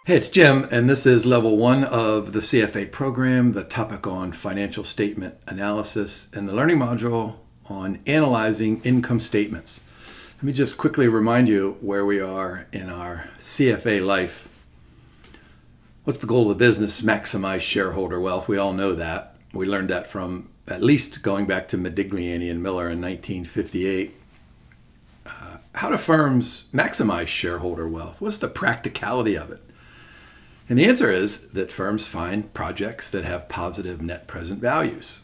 Hey, it's Jim, and this is level 1 of the CFA program, the topic on financial statement analysis, and the learning module on analyzing income statements. Let me just quickly remind you where we are in our CFA life. What's the goal of the business? Maximize shareholder wealth. We all know that. We learned that from at least going back to Modigliani and Miller in 1958. How do firms maximize shareholder wealth? What's the practicality of it? And the answer is that firms find projects that have positive net present values.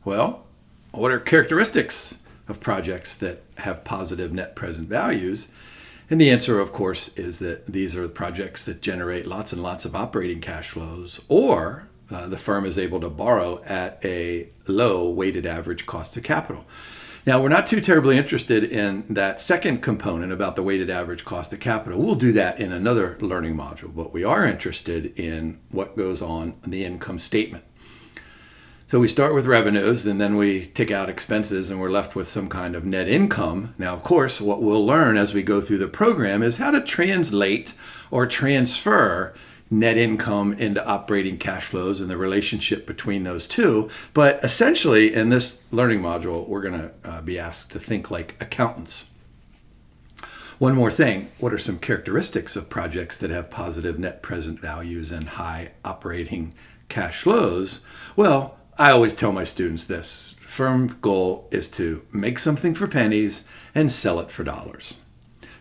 Well, what are characteristics of projects that have positive net present values? And the answer, of course, is that these are projects that generate lots and lots of operating cash flows, or the firm is able to borrow at a low weighted average cost of capital. Now, we're not too terribly interested in that second component about the weighted average cost of capital. We'll do that in another learning module, but we are interested in what goes on in the income statement. So we start with revenues, and then we take out expenses, and we're left with some kind of net income. Now, of course, what we'll learn as we go through the program is how to translate or transfer net income into operating cash flows and the relationship between those two. But essentially, in this learning module, we're going to be asked to think like accountants. One more thing, what are some characteristics of projects that have positive net present values and high operating cash flows? Well, I always tell my students this: firm goal is to make something for pennies and sell it for dollars.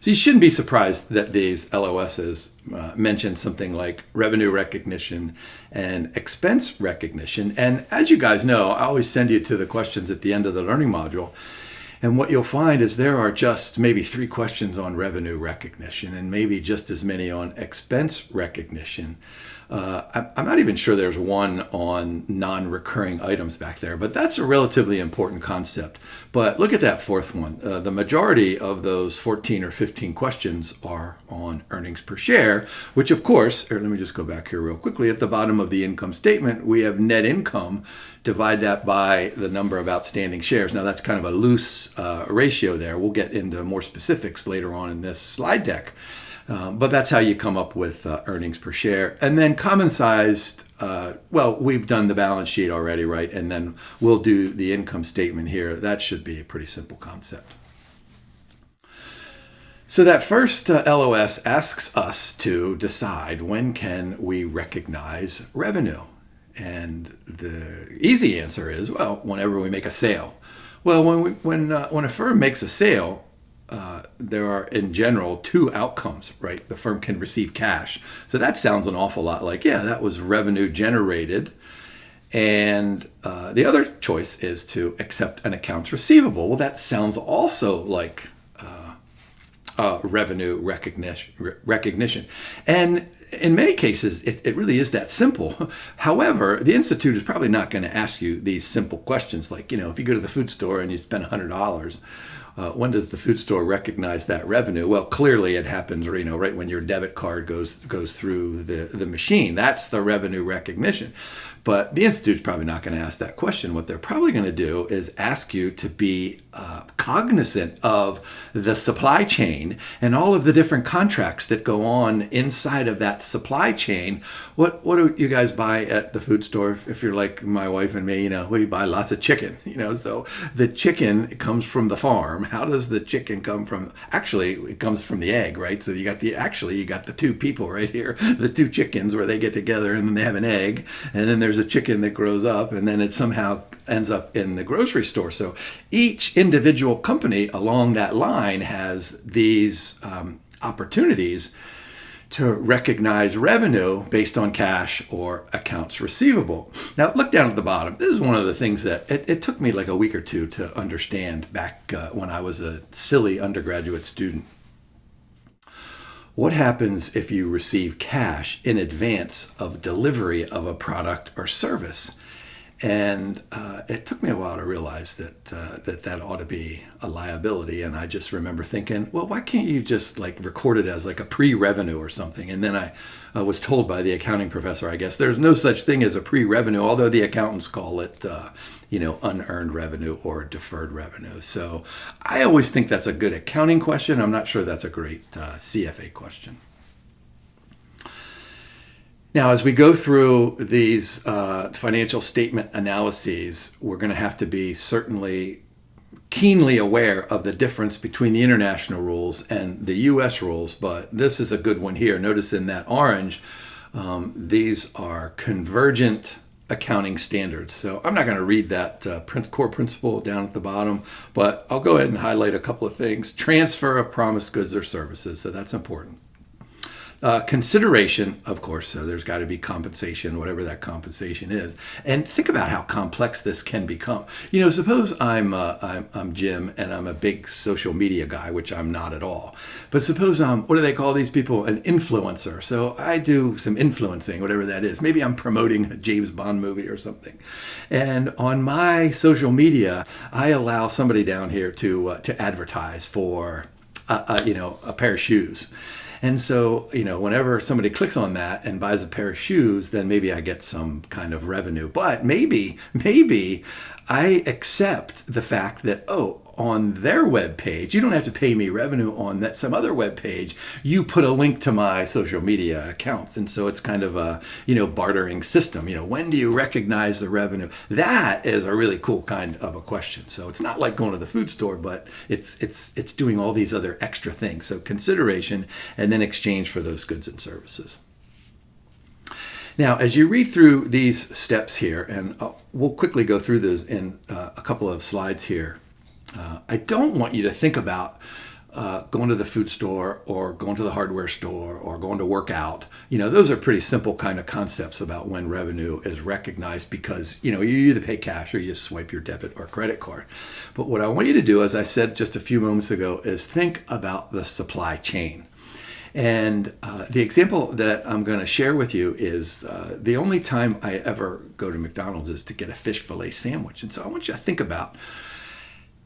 So you shouldn't be surprised that these LOSs mention something like revenue recognition and expense recognition. And as you guys know, I always send you to the questions at the end of the learning module. And what you'll find is there are just maybe 3 questions on revenue recognition and maybe just as many on expense recognition. I'm not even sure there's one on non-recurring items back there, but that's a relatively important concept. But look at that 4th one. The majority of those 14 or 15 questions are on earnings per share, which of course, let me just go back here real quickly. At the bottom of the income statement, we have net income. Divide that by the number of outstanding shares. Now that's kind of a loose ratio there. We'll get into more specifics later on in this slide deck. But that's how you come up with earnings per share. And then common sized, well, we've done the balance sheet already, right? And then we'll do the income statement here. That should be a pretty simple concept. So that first LOS asks us to decide when can we recognize revenue. And the easy answer is, well, whenever we make a sale. Well, when a firm makes a sale, there are, in general, 2 outcomes, right? The firm can receive cash. So that sounds an awful lot like, yeah, that was revenue generated. And the other choice is to accept an accounts receivable. Well, that sounds also like revenue recognition. And in many cases, it really is that simple. However, the Institute is probably not going to ask you these simple questions like, if you go to the food store and you spend $100, when does the food store recognize that revenue? Well, clearly it happens, right when your debit card goes through the machine. That's the revenue recognition. But the Institute's probably not going to ask that question. What they're probably going to do is ask you to be cognizant of the supply chain and all of the different contracts that go on inside of that supply chain. What do you guys buy at the food store? If you're like my wife and me, we buy lots of chicken. So the chicken comes from the farm. How does the chicken come from? Actually, it comes from the egg, right? So you got the 2 people right here, the 2 chickens where they get together and then they have an egg, and then there's a chicken that grows up, and then it somehow ends up in the grocery store. So each individual company along that line has these opportunities to recognize revenue based on cash or accounts receivable. Now, look down at the bottom. This is one of the things that it took me like a week or 2 to understand back when I was a silly undergraduate student. What happens if you receive cash in advance of delivery of a product or service? And it took me a while to realize that ought to be a liability. And I just remember thinking, well, why can't you just record it as a pre-revenue or something? And then I was told by the accounting professor, I guess, there's no such thing as a pre-revenue, although the accountants call it, unearned revenue or deferred revenue. So I always think that's a good accounting question. I'm not sure that's a great CFA question. Now, as we go through these financial statement analyses, we're going to have to be certainly keenly aware of the difference between the international rules and the U.S. rules, but this is a good one here. Notice in that orange, these are convergent accounting standards. So I'm not going to read that core principle down at the bottom, but I'll go ahead and highlight a couple of things. Transfer of promised goods or services, so that's important. Consideration, of course, so there's got to be compensation, whatever that compensation is. And think about how complex this can become. Suppose I'm Jim and I'm a big social media guy, which I'm not at all. But suppose what do they call these people? An influencer. So I do some influencing, whatever that is. Maybe I'm promoting a James Bond movie or something. And on my social media, I allow somebody down here to advertise for a pair of shoes. And so, whenever somebody clicks on that and buys a pair of shoes, then maybe I get some kind of revenue. But maybe I accept the fact that, on their web page, you don't have to pay me revenue on that some other web page. You put a link to my social media accounts. And so it's kind of a, bartering system. When do you recognize the revenue? That is a really cool kind of a question. So it's not like going to the food store, but it's doing all these other extra things. So consideration and then exchange for those goods and services. Now, as you read through these steps here, and we'll quickly go through those in a couple of slides here, I don't want you to think about going to the food store or going to the hardware store or going to work out. Those are pretty simple kind of concepts about when revenue is recognized because, you either pay cash or you swipe your debit or credit card. But what I want you to do, as I said just a few moments ago, is think about the supply chain. And the example that I'm going to share with you is the only time I ever go to McDonald's is to get a fish fillet sandwich. And so I want you to think about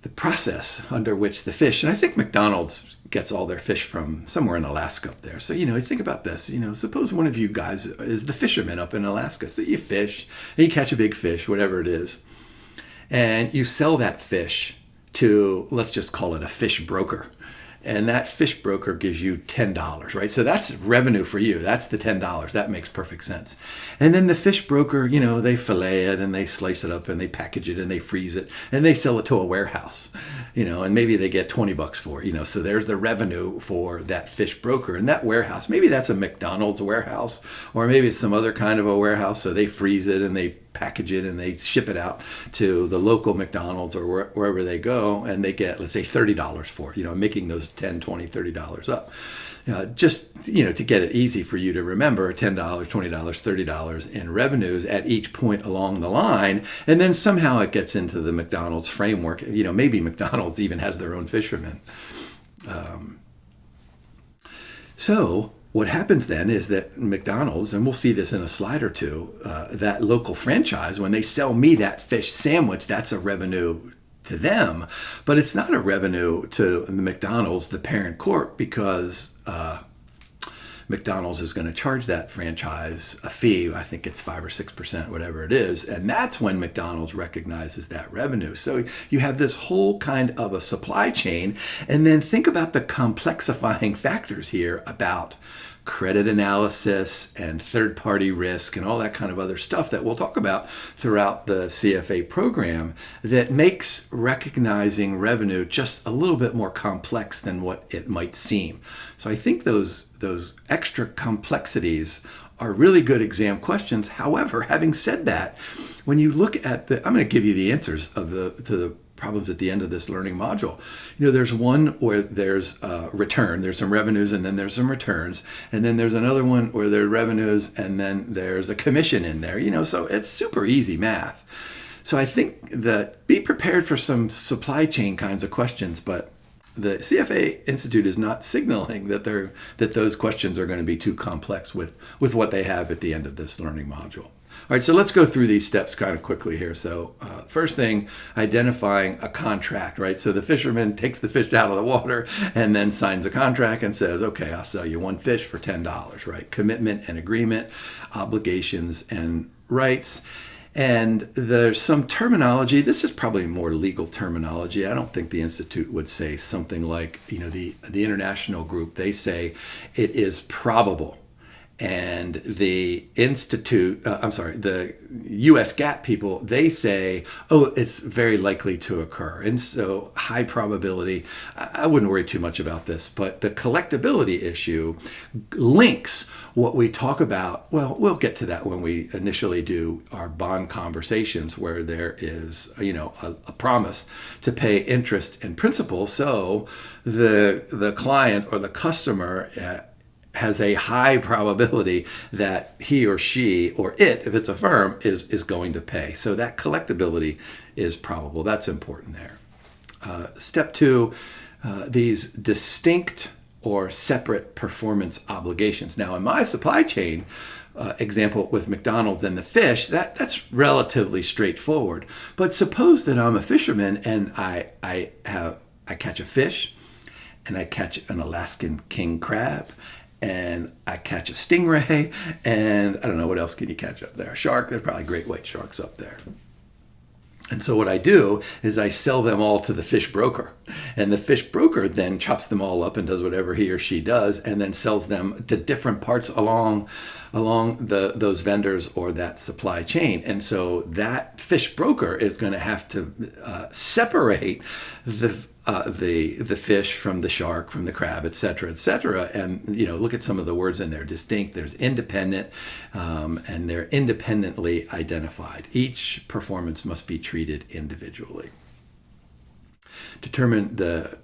the process under which the fish, and I think McDonald's gets all their fish from somewhere in Alaska up there. So, think about this, suppose one of you guys is the fisherman up in Alaska. So you fish, and you catch a big fish, whatever it is, and you sell that fish to, let's just call it a fish broker. And that fish broker gives you $10, right? So that's revenue for you. That's the $10. That makes perfect sense. And then the fish broker, they fillet it and they slice it up and they package it and they freeze it and they sell it to a warehouse, and maybe they get $20 for it, so there's the revenue for that fish broker. And that warehouse, maybe that's a McDonald's warehouse or maybe it's some other kind of a warehouse. So they freeze it and they package it and they ship it out to the local McDonald's or wherever they go, and they get, let's say, $30 for it, making those $10, $20, $30 up. Just, to get it easy for you to remember, $10, $20, $30 in revenues at each point along the line. And then somehow it gets into the McDonald's framework. Maybe McDonald's even has their own fishermen. So what happens then is that McDonald's, and we'll see this in a slide or two, that local franchise, when they sell me that fish sandwich, that's a revenue to them, but it's not a revenue to the McDonald's, the parent corp, because McDonald's is going to charge that franchise a fee. I think it's 5 or 6%, whatever it is. And that's when McDonald's recognizes that revenue. So you have this whole kind of a supply chain. And then think about the complexifying factors here about credit analysis and third-party risk and all that kind of other stuff that we'll talk about throughout the CFA program that makes recognizing revenue just a little bit more complex than what it might seem. So I think those extra complexities are really good exam questions. However, having said that, when you look at I'm going to give you the answers to the problems at the end of this learning module. There's one where there's a return, there's some revenues, and then there's some returns. And then there's another one where there are revenues, and then there's a commission in there, so it's super easy math. So I think that be prepared for some supply chain kinds of questions, but the CFA Institute is not signaling that those questions are going to be too complex with what they have at the end of this learning module. All right, so let's go through these steps kind of quickly here. So first thing, identifying a contract, right? So the fisherman takes the fish out of the water and then signs a contract and says, okay, I'll sell you one fish for $10, right? Commitment and agreement, obligations and rights. And there's some terminology. This is probably more legal terminology. I don't think the Institute would say something like, the international group, they say it is probable And the the US GAAP people, they say, oh, it's very likely to occur. And so high probability, I wouldn't worry too much about this, but the collectability issue links what we talk about. Well, we'll get to that when we initially do our bond conversations, where there is, a promise to pay interest and principal. So the client or the customer has a high probability that he or she, or it, if it's a firm, is going to pay. So that collectability is probable. That's important there. Step 2, these distinct or separate performance obligations. Now, in my supply chain example with McDonald's and the fish, that's relatively straightforward. But suppose that I'm a fisherman and I catch a fish, and I catch an Alaskan king crab, and I catch a stingray, and I don't know, what else can you catch up there? A shark. There's probably great white sharks up there. And so what I do is I sell them all to the fish broker. And the fish broker then chops them all up and does whatever he or she does, and then sells them to different parts along those vendors or that supply chain. And so that fish broker is going to have to separate the fish from the shark, from the crab, et cetera, et cetera. And, look at some of the words in there. Distinct, there's independent, and they're independently identified. Each performance must be treated individually. Determine the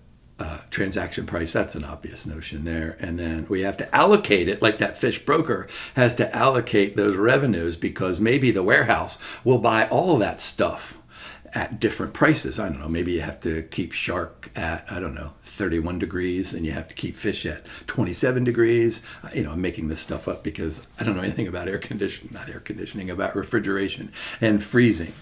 transaction price. That's an obvious notion there. And then we have to allocate it, like that fish broker has to allocate those revenues, because maybe the warehouse will buy all of that stuff at different prices. I don't know, maybe you have to keep shark at, 31 degrees, and you have to keep fish at 27 degrees. I'm making this stuff up because I don't know anything about about refrigeration and freezing.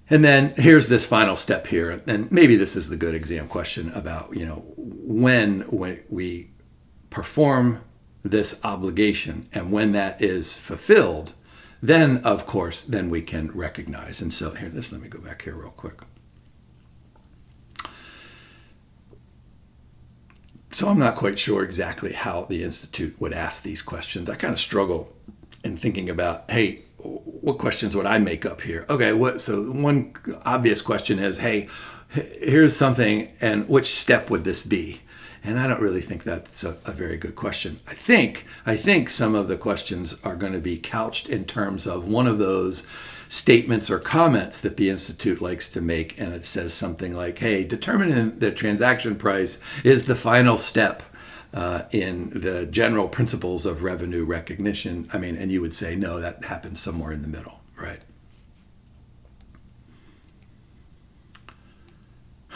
And then here's this final step here, and maybe this is the good exam question about, when we perform this obligation and when that is fulfilled, then, of course, then we can recognize. And so here, let me go back here real quick. So I'm not quite sure exactly how the Institute would ask these questions. I kind of struggle in thinking about, hey, what questions would I make up here? Okay, so one obvious question is, hey, here's something, and which step would this be? And I don't really think that's a very good question. I think some of the questions are going to be couched in terms of one of those statements or comments that the Institute likes to make, and it says something like, hey, determining the transaction price is the final step in the general principles of revenue recognition. And you would say, no, that happens somewhere in the middle, right?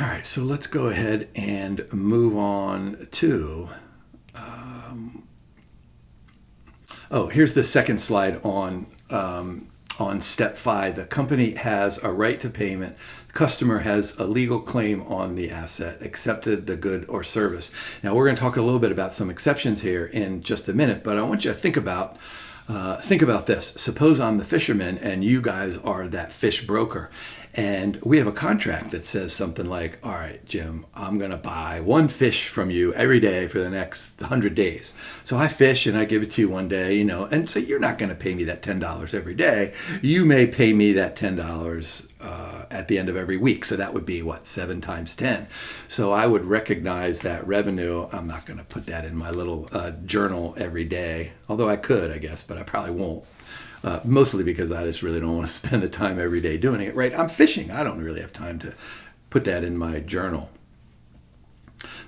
All right, so let's go ahead and move on to, here's the second slide on step 5. The company has a right to payment. The customer has a legal claim on the asset, accepted the good or service. Now, we're going to talk a little bit about some exceptions here in just a minute, but I want you to think about this. Suppose I'm the fisherman and you guys are that fish broker. And we have a contract that says something like, all right, Jim, I'm going to buy one fish from you every day for the next 100 days. So I fish and I give it to you one day, and so you're not going to pay me that $10 every day. You may pay me that $10 at the end of every week. So that would be 7 times 10. So I would recognize that revenue. I'm not going to put that in my little journal every day, although I could, I guess, but I probably won't. Mostly because I just really don't want to spend the time every day doing it, right? I'm fishing. I don't really have time to put that in my journal.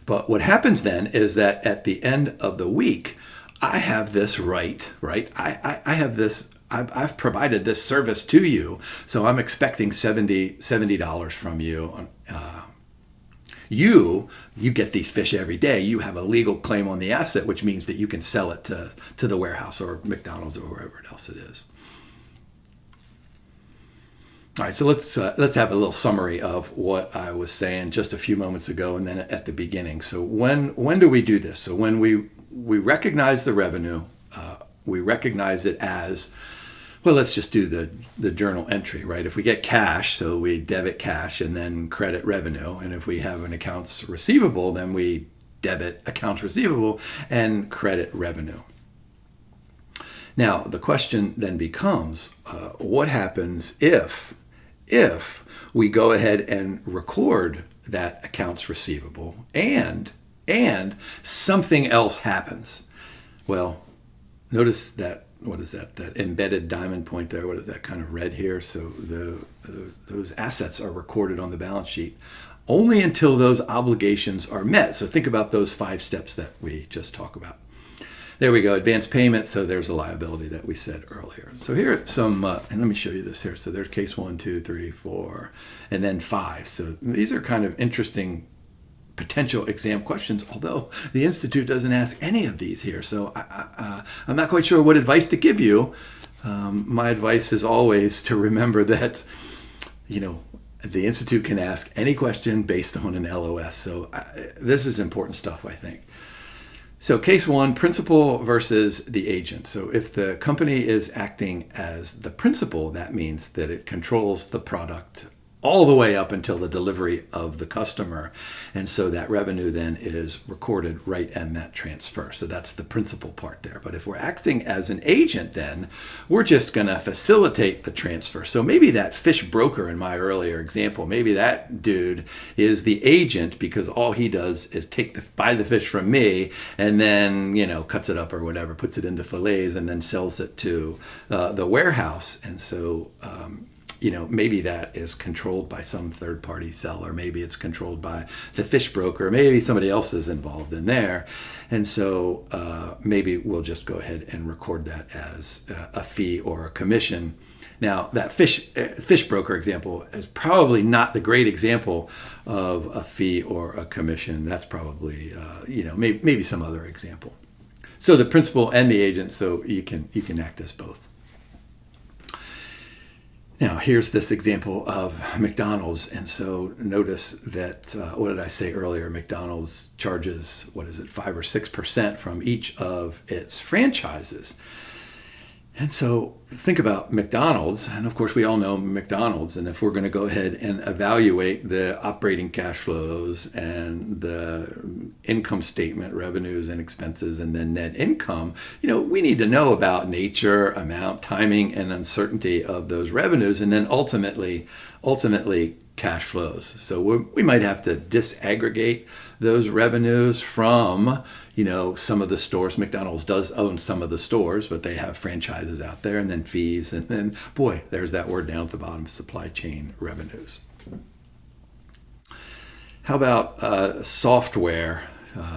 But what happens then is that at the end of the week, I have this right? I have this, I've provided this service to you, so I'm expecting $70 from you. You get these fish every day. You have a legal claim on the asset, which means that you can sell it to the warehouse or McDonald's or wherever else it is. All right, so let's have a little summary of what I was saying just a few moments ago and then at the beginning. So when do we do this? So when we recognize the revenue, we recognize it as, well, let's just do the journal entry, right? If we get cash, so we debit cash and then credit revenue. And if we have an accounts receivable, then we debit accounts receivable and credit revenue. Now, the question then becomes, what happens if we go ahead and record that accounts receivable and something else happens? Well, notice that, what is that? That embedded diamond point there, what is that kind of red here? So those assets are recorded on the balance sheet only until those obligations are met. So think about those 5 steps that we just talked about. There we go, advance payment. So there's a liability that we said earlier. So here are some, and let me show you this here. So there's case 1, 2, 3, 4, and then 5. So these are kind of interesting potential exam questions, although the Institute doesn't ask any of these here. So I'm not quite sure what advice to give you. My advice is always to remember that, the Institute can ask any question based on an LOS. So this is important stuff, I think. So case 1, principal versus the agent. So if the company is acting as the principal, that means that it controls the product all the way up until the delivery of the customer. And so that revenue then is recorded right in that transfer. So that's the principal part there. But if we're acting as an agent, then we're just going to facilitate the transfer. So maybe that fish broker in my earlier example, maybe that dude is the agent because all he does is buy the fish from me and then, cuts it up or whatever, puts it into fillets and then sells it to the warehouse. And so, maybe that is controlled by some third-party seller. Maybe it's controlled by the fish broker. Maybe somebody else is involved in there. And so maybe we'll just go ahead and record that as a fee or a commission. Now, that fish broker example is probably not the great example of a fee or a commission. That's probably, maybe some other example. So the principal and the agent, so you can act as both. Now, here's this example of McDonald's. And so notice that, what did I say earlier? McDonald's charges, 5 or 6% from each of its franchises. And so think about McDonald's, and of course we all know McDonald's, and if we're going to go ahead and evaluate the operating cash flows and the income statement, revenues and expenses, and then net income, we need to know about nature, amount, timing, and uncertainty of those revenues, and then ultimately cash flows. So we might have to disaggregate those revenues from, some of the stores. McDonald's does own some of the stores, but they have franchises out there, and then fees, and then, there's that word down at the bottom, supply chain revenues. How about software?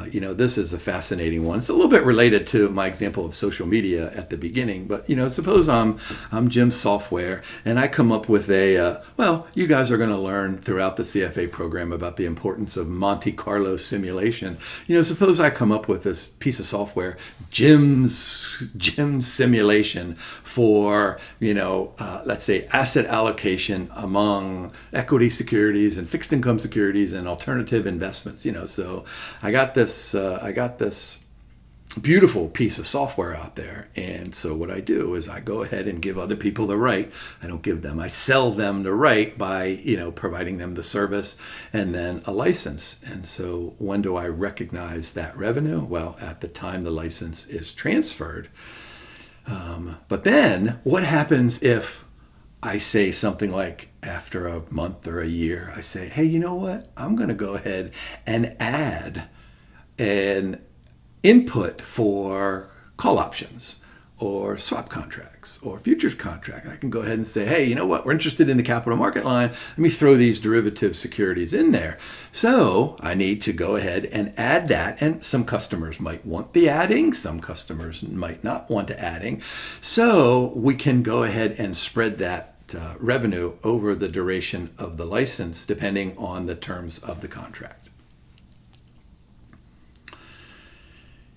This is a fascinating one. It's a little bit related to my example of social media at the beginning, but suppose I'm Jim Software and I come up with you guys are going to learn throughout the CFA program about the importance of Monte Carlo simulation. Suppose I come up with this piece of software, Jim's simulation for, let's say asset allocation among equity securities and fixed income securities and alternative investments. So I got this beautiful piece of software out there. And so what I do is I go ahead and give other people the right. I don't give them, I sell them the right by, providing them the service and then a license. And so when do I recognize that revenue? Well, at the time the license is transferred. But then what happens if I say something like after a month or a year, I say, hey, you know what? I'm going to go ahead and add an input for call options or swap contracts or futures contract. I can go ahead and say, hey, you know what? We're interested in the capital market line. Let me throw these derivative securities in there. So I need to go ahead and add that. And some customers might want the adding. Some customers might not want the adding. So we can go ahead and spread that revenue over the duration of the license, depending on the terms of the contract.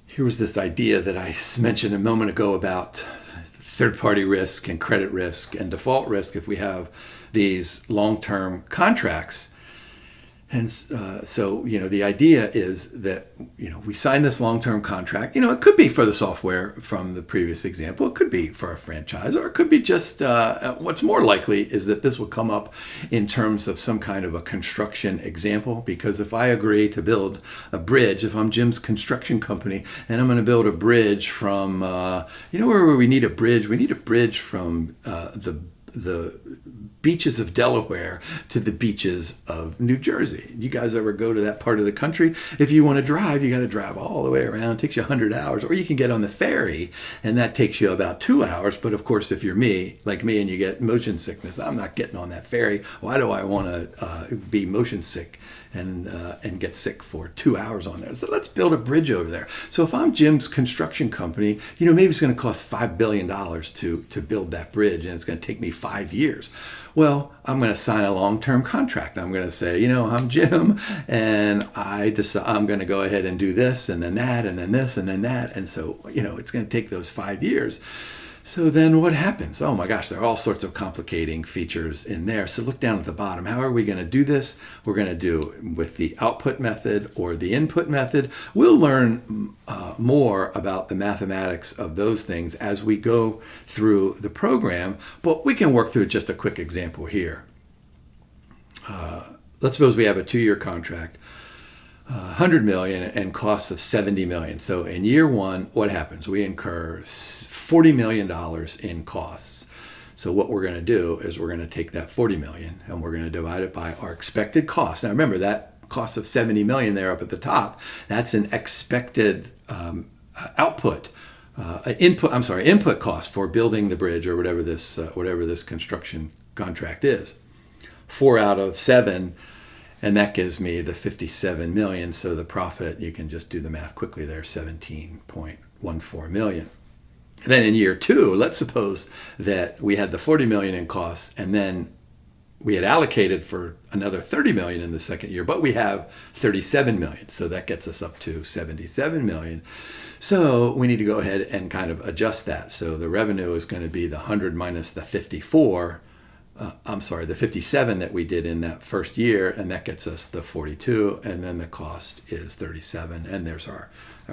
Here was this idea that I mentioned a moment ago about third-party risk and credit risk and default risk if we have these long-term contracts. And so, the idea is that, we sign this long-term contract. It could be for the software from the previous example. It could be for a franchise, or it could be just, what's more likely is that this will come up in terms of some kind of a construction example. Because if I agree to build a bridge, if I'm Jim's construction company and I'm going to build a bridge from, where we need a bridge? We need a bridge from the beaches of Delaware to the beaches of New Jersey. You guys ever go to that part of the country? If you want to drive, you got to drive all the way around. It takes you 100 hours. Or you can get on the ferry, and that takes you about 2 hours. But of course, if you're like me, and you get motion sickness, I'm not getting on that ferry. Why do I want to be motion sick and get sick for 2 hours on there? So let's build a bridge over there. So if I'm Jim's construction company, maybe it's going to cost $5 billion to build that bridge, and it's going to take me 5 years. Well, I'm going to sign a long-term contract. I'm going to say, I'm Jim, and I decide I'm going to go ahead and do this, and then that, and then this, and then that. And so, it's going to take those 5 years. So then what happens? Oh my gosh, there are all sorts of complicating features in there. So look down at the bottom. How are we going to do this? We're going to do it with the output method or the input method. We'll learn more about the mathematics of those things as we go through the program, but we can work through just a quick example here. Let's suppose we have a 2-year contract. 100 million and costs of 70 million. So in year one, what happens? We incur $40 million in costs. So what we're going to do is we're going to take that 40 million and we're going to divide it by our expected cost. Now remember, that cost of 70 million there up at the top, that's an expected input cost for building the bridge or whatever this construction contract is. 4 out of 7. And that gives me the 57 million. So the profit, you can just do the math quickly there, 17.14 million. Then in year 2, let's suppose that we had the 40 million in costs, and then we had allocated for another 30 million in the second year, but we have 37 million. So that gets us up to 77 million. So we need to go ahead and kind of adjust that. So the revenue is going to be the 100 minus the the 57 that we did in that first year, and that gets us the 42, and then the cost is 37, and there's our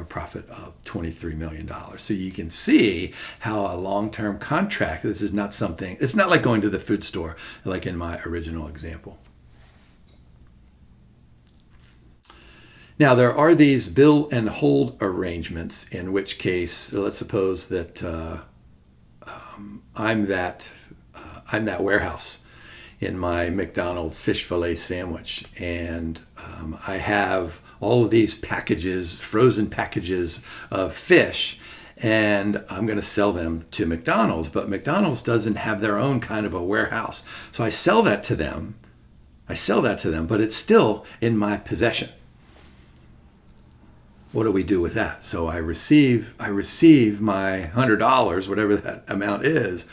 profit of $23 million. So you can see how a long-term contract, this is not something, it's not like going to the food store, like in my original example. Now, there are these bill and hold arrangements, in which case, let's suppose that I'm that warehouse in my McDonald's fish fillet sandwich, and I have all of these packages, frozen packages of fish, and I'm going to sell them to McDonald's, but McDonald's doesn't have their own kind of a warehouse. So I sell that to them, but it's still in my possession. What do we do with that? So I receive my $100, whatever that amount is.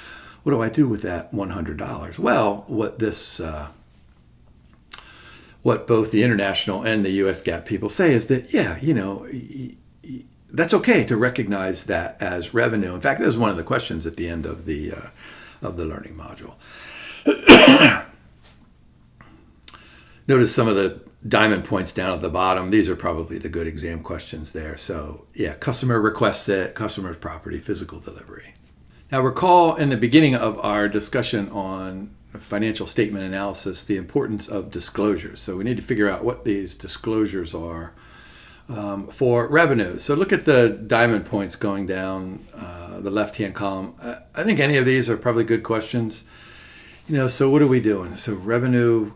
What do I do with that $100? Well, what both the international and the US GAAP people say is that, that's okay to recognize that as revenue. In fact, that was one of the questions at the end of the learning module. Notice some of the diamond points down at the bottom. These are probably the good exam questions there. So customer requests it, customer's property, physical delivery. Now recall in the beginning of our discussion on financial statement analysis, the importance of disclosures. So we need to figure out what these disclosures are for revenue. So look at the diamond points going down the left-hand column. I think any of these are probably good questions. So what are we doing? So revenue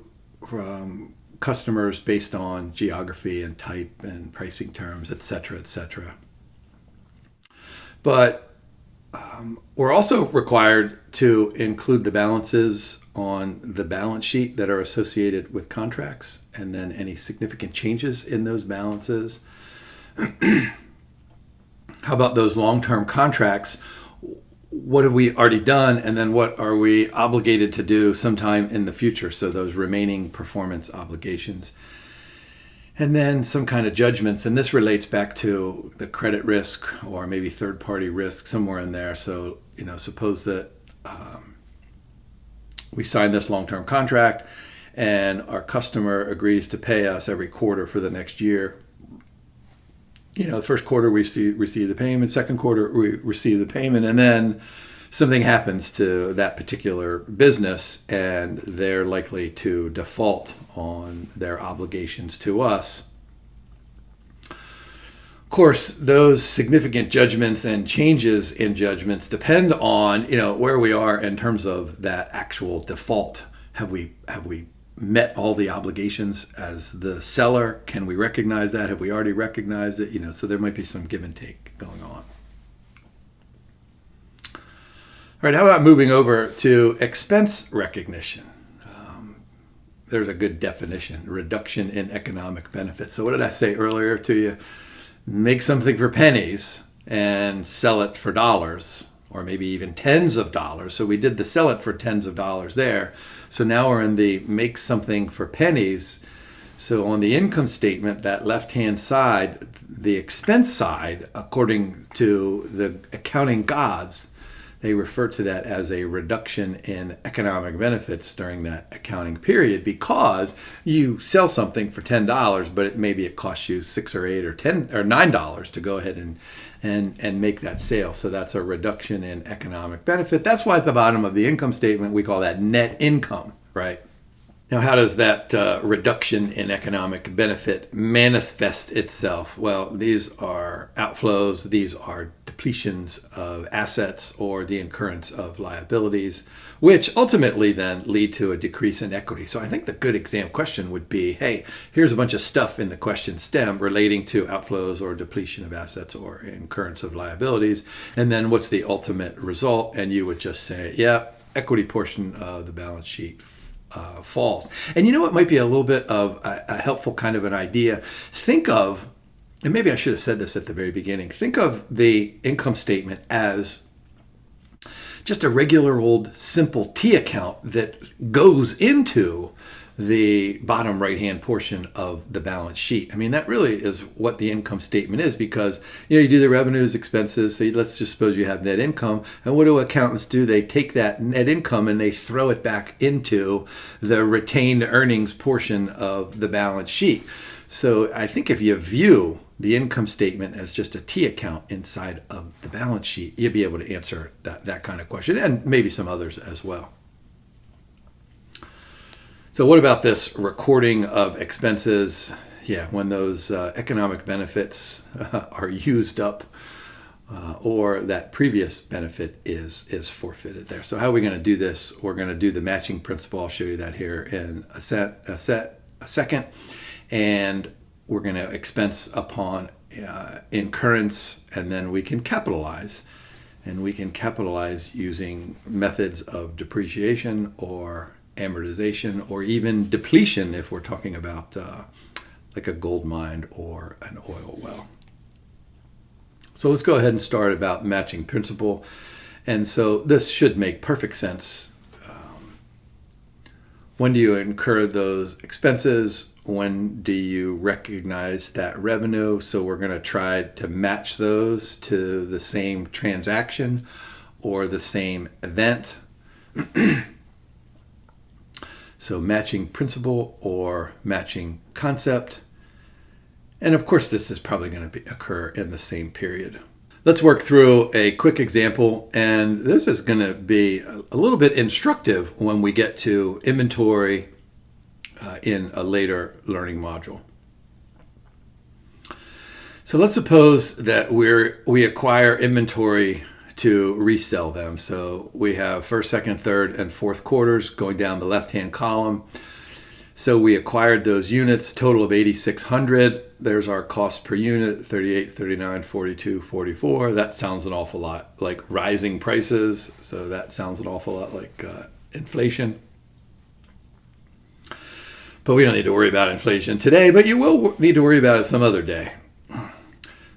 from customers based on geography and type and pricing terms, et cetera, et cetera. But we're also required to include the balances on the balance sheet that are associated with contracts, and then any significant changes in those balances. How about those long-term contracts? What have we already done, and then what are we obligated to do sometime in the future? So those remaining performance obligations. And then some kind of judgments, and this relates back to the credit risk or maybe third-party risk somewhere in there. So, suppose that we sign this long-term contract, and our customer agrees to pay us every quarter for the next year. The first quarter we receive the payment, second quarter we receive the payment, and then something happens to that particular business and they're likely to default on their obligations to us. Of course, those significant judgments and changes in judgments depend on, where we are in terms of that actual default. Have we met all the obligations as the seller? Can we recognize that? Have we already recognized it? So there might be some give and take going on. All right, how about moving over to expense recognition? There's a good definition: reduction in economic benefits. So what did I say earlier to you? Make something for pennies and sell it for dollars, or maybe even tens of dollars. So we did the sell it for tens of dollars there. So now we're in the make something for pennies. So on the income statement, that left-hand side, the expense side, according to the accounting gods, they refer to that as a reduction in economic benefits during that accounting period, because you sell something for $10, but maybe it costs you $6 or $8 or $10 or $9 to go ahead and make that sale. So that's a reduction in economic benefit. That's why at the bottom of the income statement we call that net income, right? Now, how does that reduction in economic benefit manifest itself? Well, these are outflows, these are depletions of assets or the incurrence of liabilities, which ultimately then lead to a decrease in equity. So I think the good exam question would be, hey, here's a bunch of stuff in the question stem relating to outflows or depletion of assets or incurrence of liabilities, and then what's the ultimate result? And you would just say, yeah, equity portion of the balance sheet falls. And it might be a little bit of a helpful kind of an idea. Think of, and maybe I should have said this at the very beginning, think of the income statement as just a regular old simple T account that goes into the bottom right-hand portion of the balance sheet. I mean, that really is what the income statement is, because you do the revenues, expenses. So let's just suppose you have net income, and what do accountants do? They take that net income and they throw it back into the retained earnings portion of the balance sheet. So I think if you view the income statement as just a T account inside of the balance sheet, you'll be able to answer that kind of question, and maybe some others as well. So what about this recording of expenses? Yeah, when those economic benefits are used up or that previous benefit is forfeited there. So how are we going to do this? We're going to do the matching principle. I'll show you that here in a second. And we're going to expense upon incurrence, and then we can capitalize. And we can capitalize using methods of depreciation or amortization, or even depletion if we're talking about like a gold mine or an oil well. So let's go ahead and start about matching principle. And so this should make perfect sense. When do you incur those expenses? When do you recognize that revenue? So we're going to try to match those to the same transaction or the same event. So matching principle or matching concept. And of course, this is probably going to occur in the same period. Let's work through a quick example, and this is going to be a little bit instructive when we get to inventory in a later learning module. So let's suppose that we acquire inventory to resell them. So we have first, second, third, and fourth quarters going down the left-hand column. So we acquired those units, total of 8,600. There's our cost per unit, 38, 39, 42, 44. That sounds an awful lot like rising prices. So that sounds an awful lot like inflation. But we don't need to worry about inflation today, but you will need to worry about it some other day.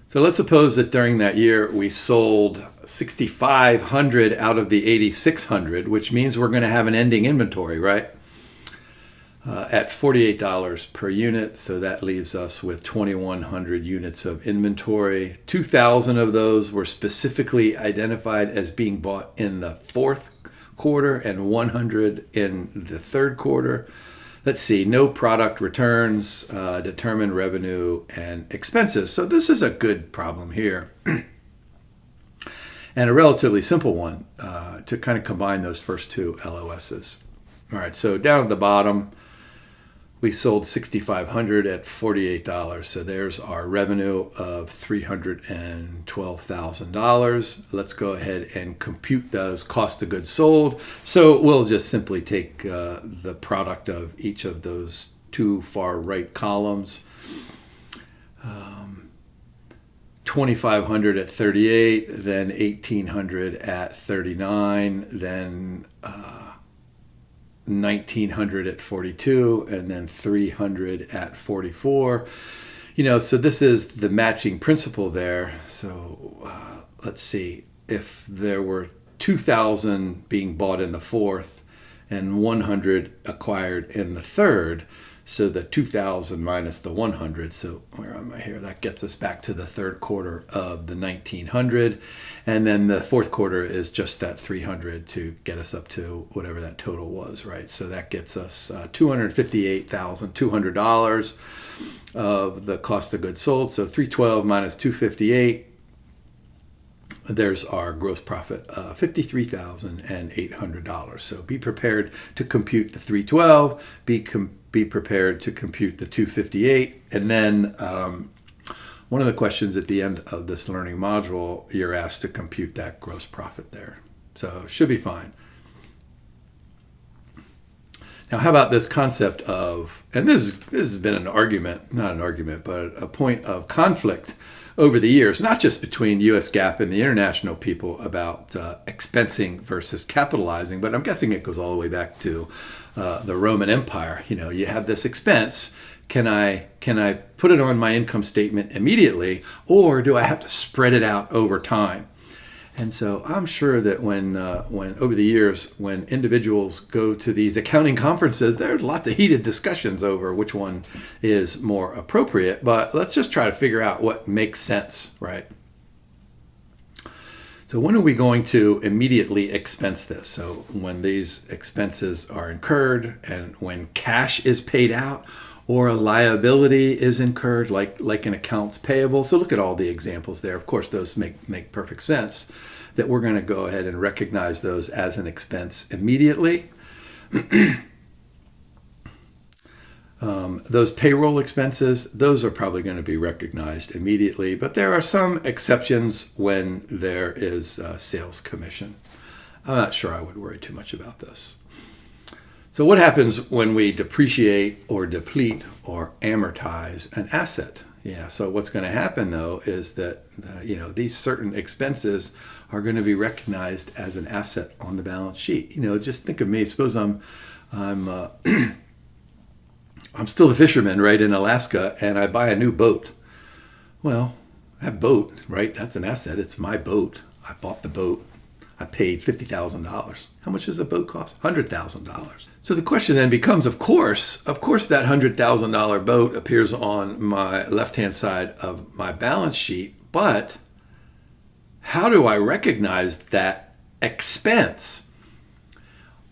So let's suppose that during that year we sold 6,500 out of the 8,600, which means we're going to have an ending inventory, right? At $48 per unit. So that leaves us with 2,100 units of inventory. 2,000 of those were specifically identified as being bought in the fourth quarter and 100 in the third quarter. Let's see, no product returns, determine revenue and expenses. So this is a good problem here. And a relatively simple one to kind of combine those first two LOSs. All right, so down at the bottom, we sold $6,500 at $48. So there's our revenue of $312,000. Let's go ahead and compute those cost of goods sold. So we'll just simply take the product of each of those two far right columns. 2,500 at 38, then 1,800 at 39, then 1,900 at 42, and then 300 at 44. So this is the matching principle there. So let's see, if there were 2,000 being bought in the fourth and 100 acquired in the third, so the 2,000 minus the 100, so where am I here? That gets us back to the third quarter of the 1,900. And then the fourth quarter is just that 300 to get us up to whatever that total was, right? So that gets us $258,200 of the cost of goods sold. So 312 minus 258, there's our gross profit, $53,800. So be prepared to compute the 312, be prepared to compute the 258, and then one of the questions at the end of this learning module, you're asked to compute that gross profit there. So should be fine. Now, how about this concept of, and this has been an argument, not an argument, but a point of conflict over the years, not just between US GAAP and the international people about expensing versus capitalizing, but I'm guessing it goes all the way back to the Roman Empire. You have this expense. Can I put it on my income statement immediately, or do I have to spread it out over time? And so I'm sure that when over the years, when individuals go to these accounting conferences, there's lots of heated discussions over which one is more appropriate. But let's just try to figure out what makes sense, right? So when are we going to immediately expense this? So when these expenses are incurred, and when cash is paid out, or a liability is incurred, like an accounts payable. So look at all the examples there. Of course, those make perfect sense, that we're going to go ahead and recognize those as an expense immediately. Those payroll expenses, those are probably going to be recognized immediately, but there are some exceptions when there is sales commission. I'm not sure I would worry too much about this. So what happens when we depreciate or deplete or amortize an asset? Yeah, so what's going to happen, though, is that these certain expenses are going to be recognized as an asset on the balance sheet. Just think of me. Suppose I'm still a fisherman, right, in Alaska, and I buy a new boat. Well, that boat, right, that's an asset. It's my boat. I bought the boat. I paid $50,000. How much does a boat cost? $100,000. So the question then becomes, of course, that $100,000 boat appears on my left-hand side of my balance sheet, but how do I recognize that expense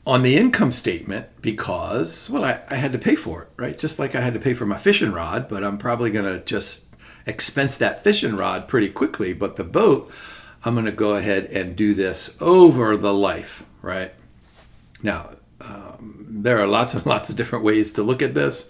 on the income statement? Because, well, I had to pay for it, right? Just like I had to pay for my fishing rod, but I'm probably going to just expense that fishing rod pretty quickly. But the boat, I'm going to go ahead and do this over the life, right? Now, there are lots and lots of different ways to look at this.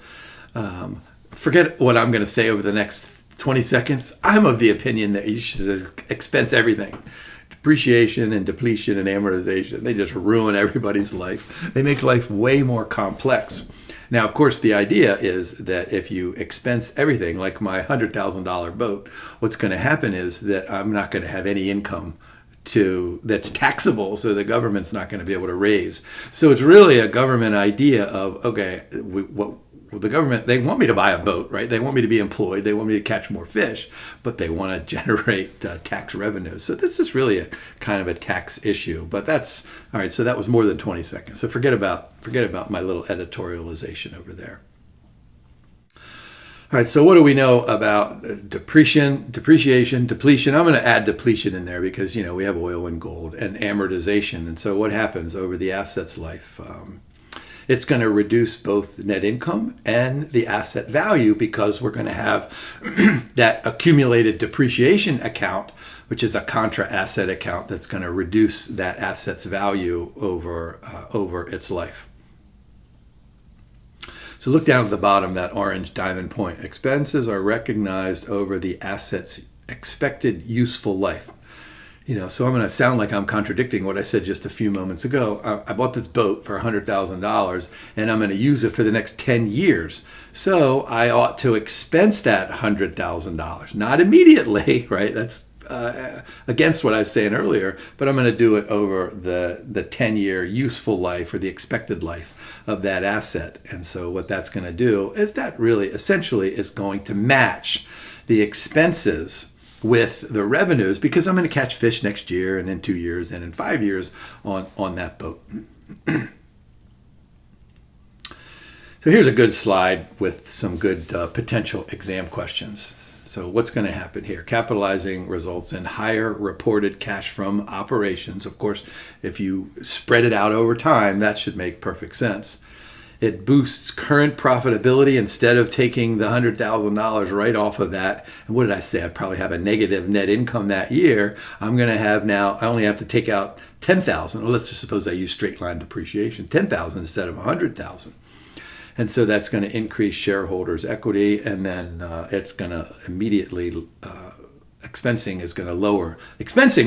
Forget what I'm going to say over the next 20 seconds. I'm of the opinion that you should expense everything. Depreciation and depletion and amortization, they just ruin everybody's life. They make life way more complex. Now, of course, the idea is that if you expense everything, like my $100,000 boat, what's going to happen is that I'm not going to have any income that's taxable, so the government's not going to be able to raise. So it's really a government idea of, okay, the government, they want me to buy a boat, right? They want me to be employed. They want me to catch more fish, but they want to generate tax revenue. So this is really a kind of a tax issue. But that's all right. So that was more than 20 seconds. So forget about my little editorialization over there. All right. So what do we know about depreciation, depletion? I'm going to add depletion in there because we have oil and gold, and amortization. And so what happens over the asset's life? it's going to reduce both net income and the asset value, because we're going to have that accumulated depreciation account, which is a contra asset account that's going to reduce that asset's value over its life. So look down at the bottom, that orange diamond point. Expenses are recognized over the asset's expected useful life. So I'm going to sound like I'm contradicting what I said just a few moments ago. I bought this boat for $100,000 and I'm going to use it for the next 10 years. So I ought to expense that $100,000, not immediately, right? That's against what I was saying earlier, but I'm going to do it over the 10-year useful life, or the expected life of that asset. And so what that's going to do is that really essentially is going to match the expenses with the revenues, because I'm going to catch fish next year and in 2 years and in 5 years on that boat. So here's a good slide with some good potential exam questions. So what's going to happen here? Capitalizing results in higher reported cash from operations. Of course, if you spread it out over time, that should make perfect sense. It boosts current profitability instead of taking the $100,000 right off of that. And what did I say? I'd probably have a negative net income that year. I'm going to have now, I only have to take out $10,000. Well, let's just suppose I use straight line depreciation, $10,000 instead of $100,000. And so that's going to increase shareholders' equity, and then it's going to immediately, expensing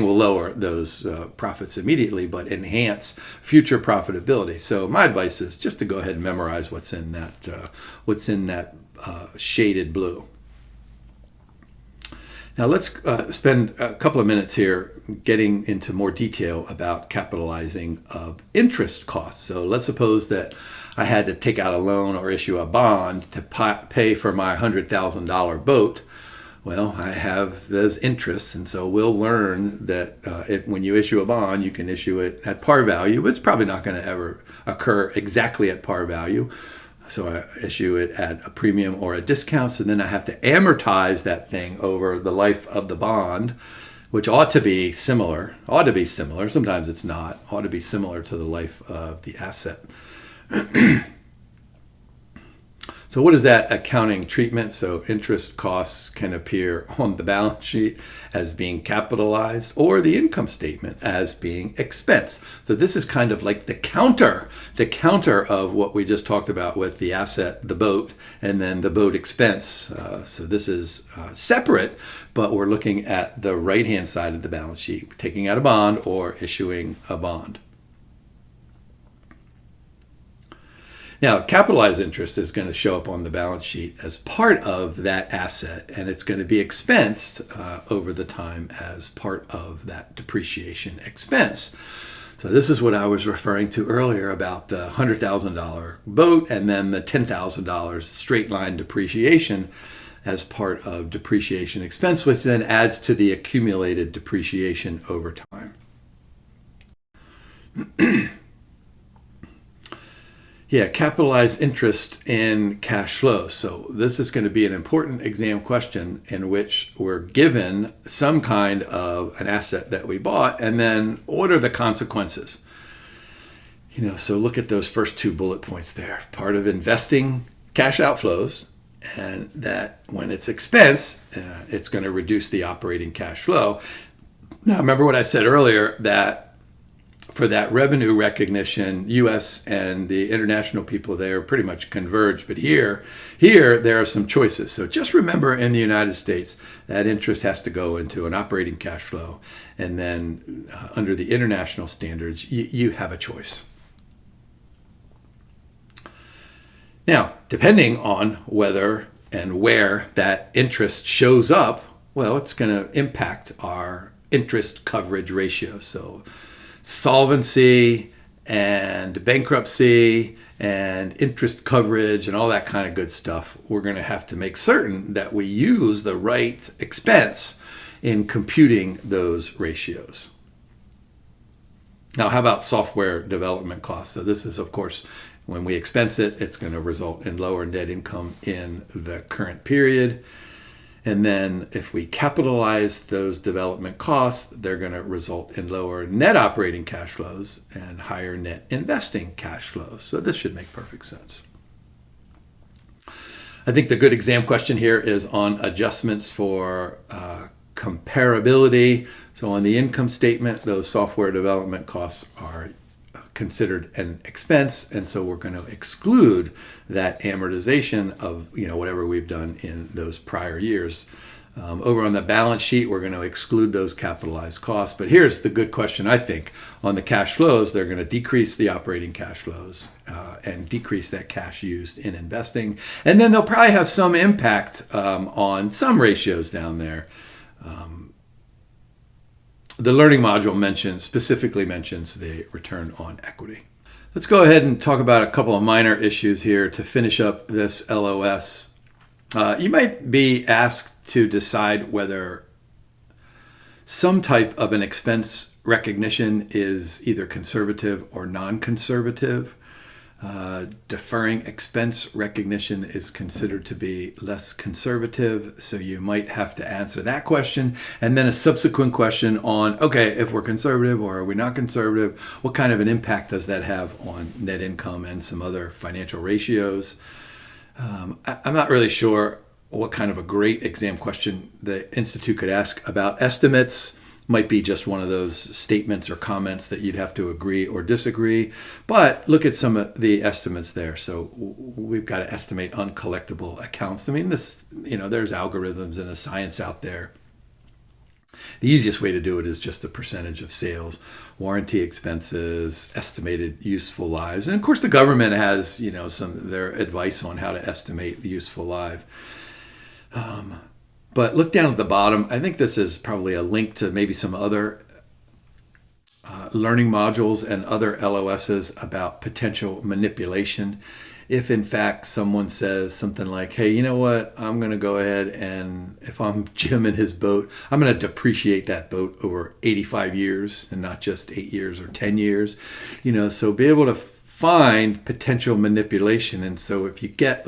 will lower those profits immediately, but enhance future profitability. So my advice is just to go ahead and memorize what's in that shaded blue. Now let's spend a couple of minutes here getting into more detail about capitalizing of interest costs. So let's suppose that I had to take out a loan or issue a bond to pay for my $100,000 boat. Well, I have those interests, and so we'll learn that when you issue a bond, you can issue it at par value, but it's probably not going to ever occur exactly at par value. So I issue it at a premium or a discount, so then I have to amortize that thing over the life of the bond, which ought to be similar. Sometimes it's not. Ought to be similar to the life of the asset. So what is that accounting treatment? So interest costs can appear on the balance sheet as being capitalized, or the income statement as being expense. So this is kind of like the counter of what we just talked about with the asset, the boat, and then the boat expense. So this is separate, but we're looking at the right-hand side of the balance sheet, taking out a bond or issuing a bond. Now, capitalized interest is going to show up on the balance sheet as part of that asset, and it's going to be expensed over the time as part of that depreciation expense. So this is what I was referring to earlier about the $100,000 boat and then the $10,000 straight line depreciation as part of depreciation expense, which then adds to the accumulated depreciation over time. Yeah, capitalized interest in cash flows. So this is going to be an important exam question in which we're given some kind of an asset that we bought, and then what are the consequences? So look at those first two bullet points there. Part of investing cash outflows, and that when it's expense, it's going to reduce the operating cash flow. Now, remember what I said earlier, that for that revenue recognition, U.S. and the international people there pretty much converge. But here there are some choices. So just remember, in the United States, that interest has to go into an operating cash flow. And then under the international standards, you have a choice. Now, depending on whether and where that interest shows up, well, it's going to impact our interest coverage ratio. So solvency and bankruptcy and interest coverage and all that kind of good stuff, we're going to have to make certain that we use the right expense in computing those ratios. Now, how about software development costs? So this is, of course, when we expense it, it's going to result in lower net income in the current period. And then if we capitalize those development costs, they're going to result in lower net operating cash flows and higher net investing cash flows. So this should make perfect sense. I think the good exam question here is on adjustments for comparability. So on the income statement, those software development costs are considered an expense, and so we're going to exclude that amortization of whatever we've done in those prior years. Over on the balance sheet, we're going to exclude those capitalized costs. But here's the good question, I think. On the cash flows, they're going to decrease the operating cash flows and decrease that cash used in investing. And then they'll probably have some impact on some ratios down there. The learning module specifically mentions the return on equity. Let's go ahead and talk about a couple of minor issues here to finish up this LOS. You might be asked to decide whether some type of an expense recognition is either conservative or non-conservative. Deferring expense recognition is considered to be less conservative, so you might have to answer that question. And then a subsequent question on, okay, if we're conservative or are we not conservative, what kind of an impact does that have on net income and some other financial ratios? I'm not really sure what kind of a great exam question the Institute could ask about estimates. Might be just one of those statements or comments that you'd have to agree or disagree. But look at some of the estimates there. So we've got to estimate uncollectible accounts. I mean, there's algorithms and a science out there. The easiest way to do it is just a percentage of sales, warranty expenses, estimated useful lives. And of course, the government has, their advice on how to estimate the useful life. But look down at the bottom. I think this is probably a link to maybe some other learning modules and other LOSs about potential manipulation. If in fact someone says something like, hey, you know what, I'm going to go ahead and if I'm Jim in his boat, I'm going to depreciate that boat over 85 years and not just 8 years or 10 years. So be able to find potential manipulation. And so if you get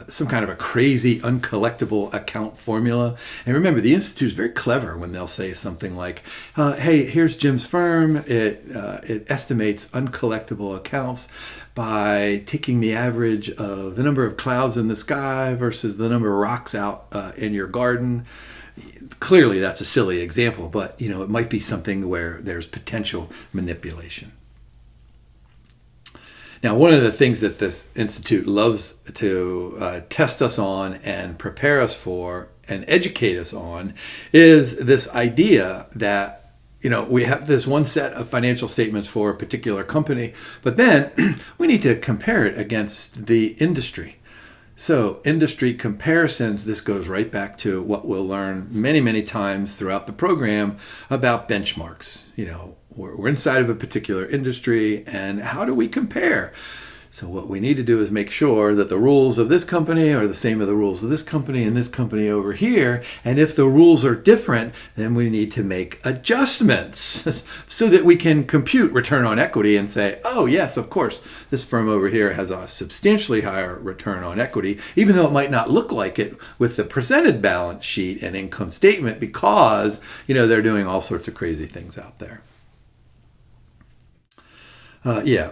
some kind of a crazy uncollectible account formula. And remember, the Institute is very clever when they'll say something like, hey, here's Jim's firm. It estimates uncollectible accounts by taking the average of the number of clouds in the sky versus the number of rocks out in your garden. Clearly, that's a silly example, but it might be something where there's potential manipulation. Now, one of the things that this institute loves to test us on and prepare us for and educate us on is this idea that, we have this one set of financial statements for a particular company, but then we need to compare it against the industry. So industry comparisons, this goes right back to what we'll learn many, many times throughout the program about benchmarks. We're inside of a particular industry, and how do we compare? So what we need to do is make sure that the rules of this company are the same as the rules of this company and this company over here. And if the rules are different, then we need to make adjustments so that we can compute return on equity and say, oh, yes, of course, this firm over here has a substantially higher return on equity, even though it might not look like it with the presented balance sheet and income statement because, they're doing all sorts of crazy things out there.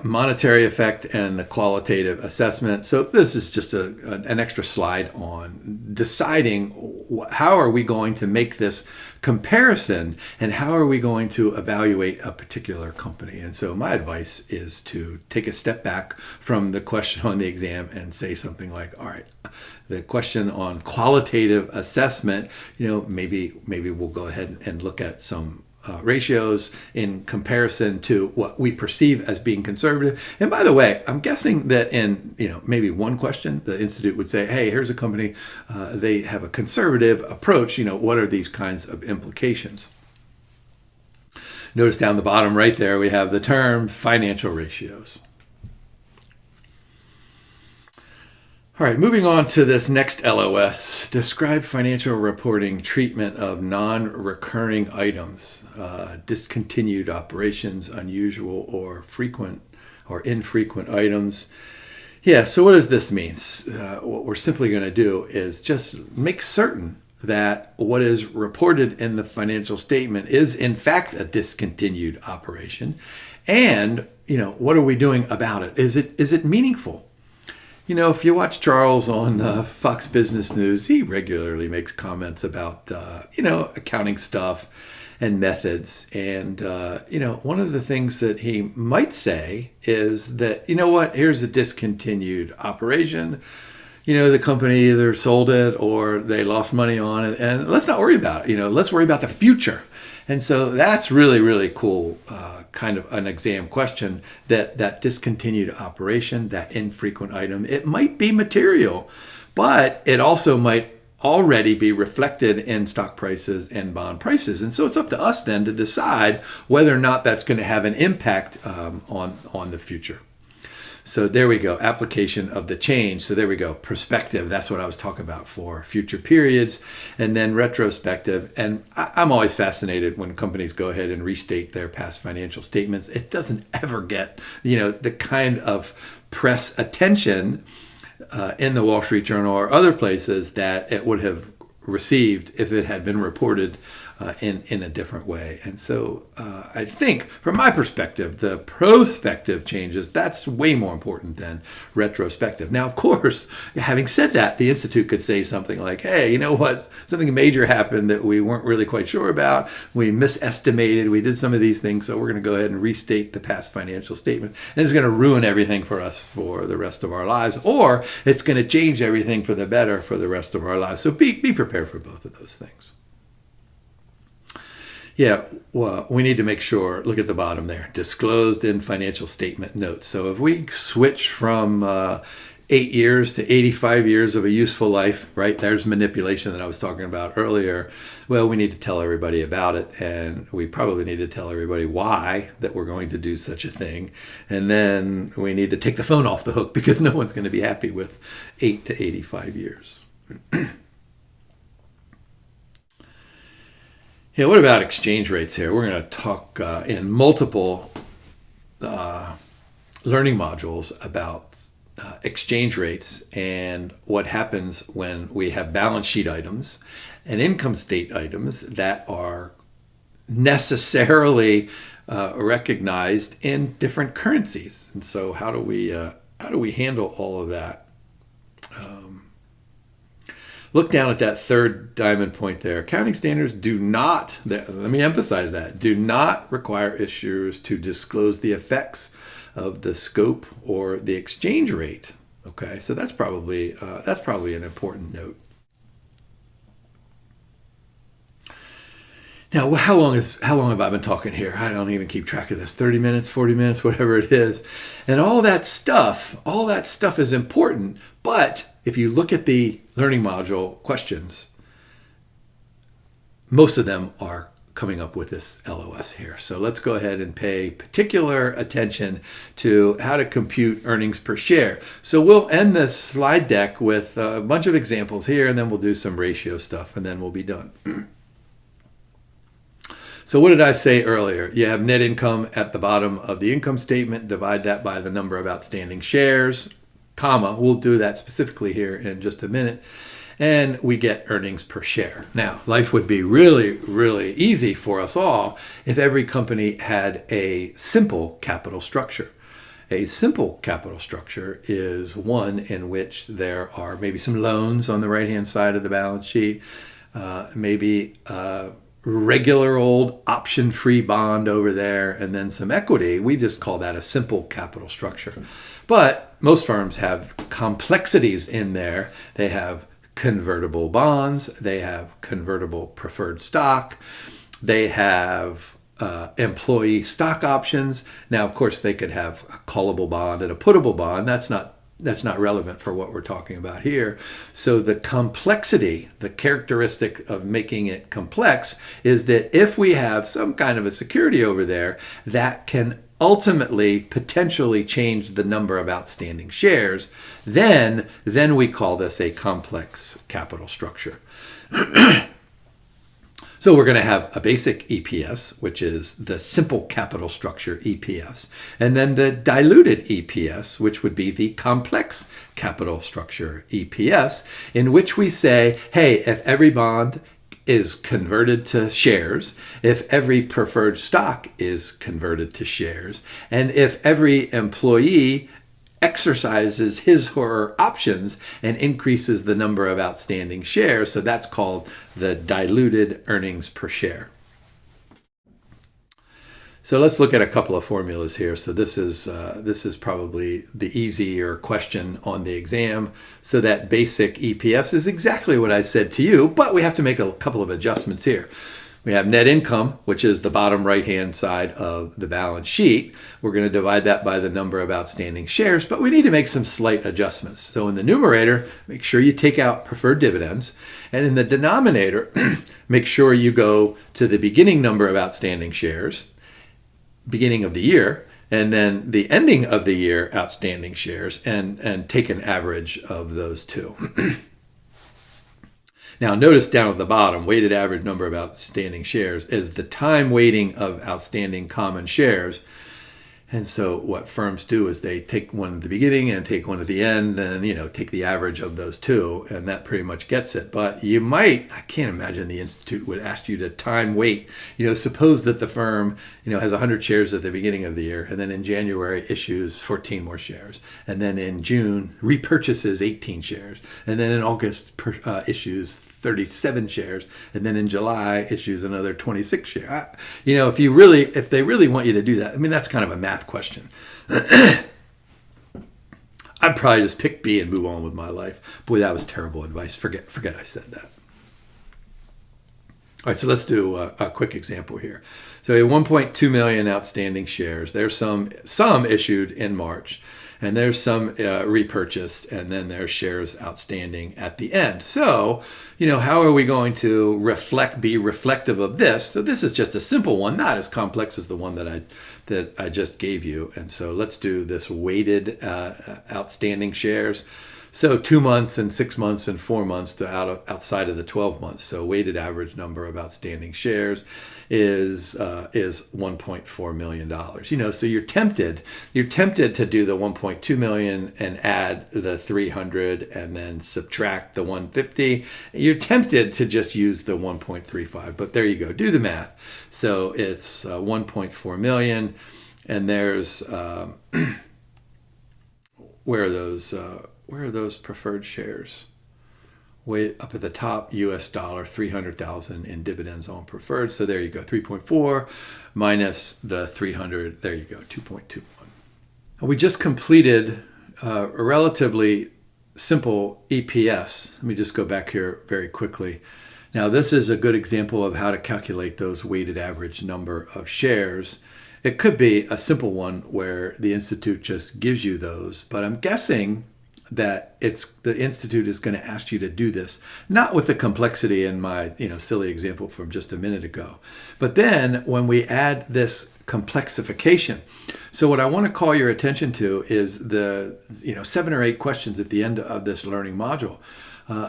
Monetary effect and the qualitative assessment. So this is just an extra slide on deciding how are we going to make this comparison and how are we going to evaluate a particular company. And so my advice is to take a step back from the question on the exam and say something like, all right, the question on qualitative assessment, maybe we'll go ahead and look at some ratios in comparison to what we perceive as being conservative. And by the way, I'm guessing that in maybe one question, the Institute would say, hey, here's a company, they have a conservative approach, what are these kinds of implications? Notice down the bottom right there, we have the term financial ratios. All right, moving on to this next LOS, describe financial reporting treatment of non-recurring items, discontinued operations, unusual or frequent or infrequent items. Yeah, so what does this mean? What we're simply going to do is just make certain that what is reported in the financial statement is in fact a discontinued operation, and what are we doing about it? Is it meaningful? If you watch Charles on Fox Business News, he regularly makes comments about accounting stuff and methods, and one of the things that he might say is that here's a discontinued operation. The company either sold it or they lost money on it, and let's not worry about it. Let's worry about the future. And so that's really, really cool, kind of an exam question, that discontinued operation, that infrequent item, it might be material, but it also might already be reflected in stock prices and bond prices. And so it's up to us then to decide whether or not that's going to have an impact on the future. So there we go, application of the change. So there we go, perspective. That's what I was talking about for future periods. And then retrospective. And I'm always fascinated when companies go ahead and restate their past financial statements. It doesn't ever get, the kind of press attention in the Wall Street Journal or other places that it would have received if it had been reported in a different way. And so I think, from my perspective, the prospective changes, that's way more important than retrospective. Now, of course, having said that, the Institute could say something like, hey, you know what, something major happened that we weren't really quite sure about. We misestimated, we did some of these things, so we're going to go ahead and restate the past financial statement. And it's going to ruin everything for us for the rest of our lives, or it's going to change everything for the better for the rest of our lives. So be prepared for both of those things. Yeah, well, we need to make sure, look at the bottom there, disclosed in financial statement notes. So if we switch from 8 years to 85 years of a useful life, right, there's manipulation that I was talking about earlier. Well, we need to tell everybody about it, and we probably need to tell everybody why that we're going to do such a thing. And then we need to take the phone off the hook, because no one's going to be happy with 8 to 85 years. Yeah, what about exchange rates here? We're going to talk in multiple learning modules about exchange rates and what happens when we have balance sheet items and income state items that are necessarily recognized in different currencies. And so how do we handle all of that? Look down at that third diamond point there. Accounting standards do not, let me emphasize that, do not require issuers to disclose the effects of the scope or the exchange rate. Okay, so that's probably an important note. Now, how long have I been talking here? I don't even keep track of this. 30 minutes, 40 minutes, whatever it is. And all that stuff is important. But if you look at the learning module questions, most of them are coming up with this LOS here. So let's go ahead and pay particular attention to how to compute earnings per share. So we'll end this slide deck with a bunch of examples here, and then we'll do some ratio stuff, and then we'll be done. So what did I say earlier? You have net income at the bottom of the income statement. Divide that by the number of outstanding shares, comma. We'll do that specifically here in just a minute. And we get earnings per share. Now, life would be really, really easy for us all if every company had a simple capital structure. A simple capital structure is one in which there are maybe some loans on the right-hand side of the balance sheet, maybe regular old option-free bond over there, and then some equity. We just call that a simple capital structure. But most firms have complexities in there. They have convertible bonds, they have convertible preferred stock, they have employee stock options. Now, of course, they could have a callable bond and a puttable bond. That's not relevant for what we're talking about here. So the complexity, the characteristic of making it complex, is that if we have some kind of a security over there that can ultimately potentially change the number of outstanding shares, then we call this a complex capital structure. So we're going to have a basic EPS, which is the simple capital structure EPS, and then the diluted EPS, which would be the complex capital structure EPS, in which we say, hey, if every bond is converted to shares, if every preferred stock is converted to shares, and if every employee exercises his or her options and increases the number of outstanding shares. So that's called the diluted earnings per share. So let's look at a couple of formulas here. So this is probably the easier question on the exam. So that basic EPS is exactly what I said to you, but we have to make a couple of adjustments here. We have net income, which is the bottom right-hand side of the balance sheet. We're going to divide that by the number of outstanding shares, but we need to make some slight adjustments. So in the numerator, make sure you take out preferred dividends. And in the denominator, make sure you go to the beginning number of outstanding shares, beginning of the year, and then the ending of the year outstanding shares, and take an average of those two. Now, notice down at the bottom, weighted average number of outstanding shares is the time weighting of outstanding common shares. And so what firms do is they take one at the beginning and take one at the end and, take the average of those two, and that pretty much gets it. But I can't imagine the Institute would ask you to time weight. Suppose that the firm, has 100 shares at the beginning of the year, and then in January issues 14 more shares. And then in June repurchases 18 shares. And then in August issues 37 shares, and then in July issues another 26 shares. If they really want you to do that, that's kind of a math question. I'd probably just pick B and move on with my life. Boy, that was terrible advice. Forget I said that. All right, so let's do a quick example here. So we have 1.2 million outstanding shares. There's some issued in March, and there's some repurchased, and then there's shares outstanding at the end. So, how are we going to be reflective of this? So this is just a simple one, not as complex as the one that I just gave you. And so let's do this weighted outstanding shares. So 2 months and 6 months and 4 months outside of the 12 months. So weighted average number of outstanding shares is $1.4 million. So you're tempted to do the 1.2 million and add the 300 and then subtract the 150. You're tempted to just use the 1.35, but there you go. Do the math. So it's 1.4 million, and there's where are those preferred shares? Way up at the top, US dollar, 300,000 in dividends on preferred. So there you go, 3.4 minus the 300. There you go, 2.21. We just completed a relatively simple EPS. Let me just go back here very quickly. Now, this is a good example of how to calculate those weighted average number of shares. It could be a simple one where the Institute just gives you those, but I'm guessing that the Institute is going to ask you to do this, not with the complexity in my silly example from just a minute ago, but then when we add this complexification. So what I want to call your attention to is the 7 or 8 questions at the end of this learning module.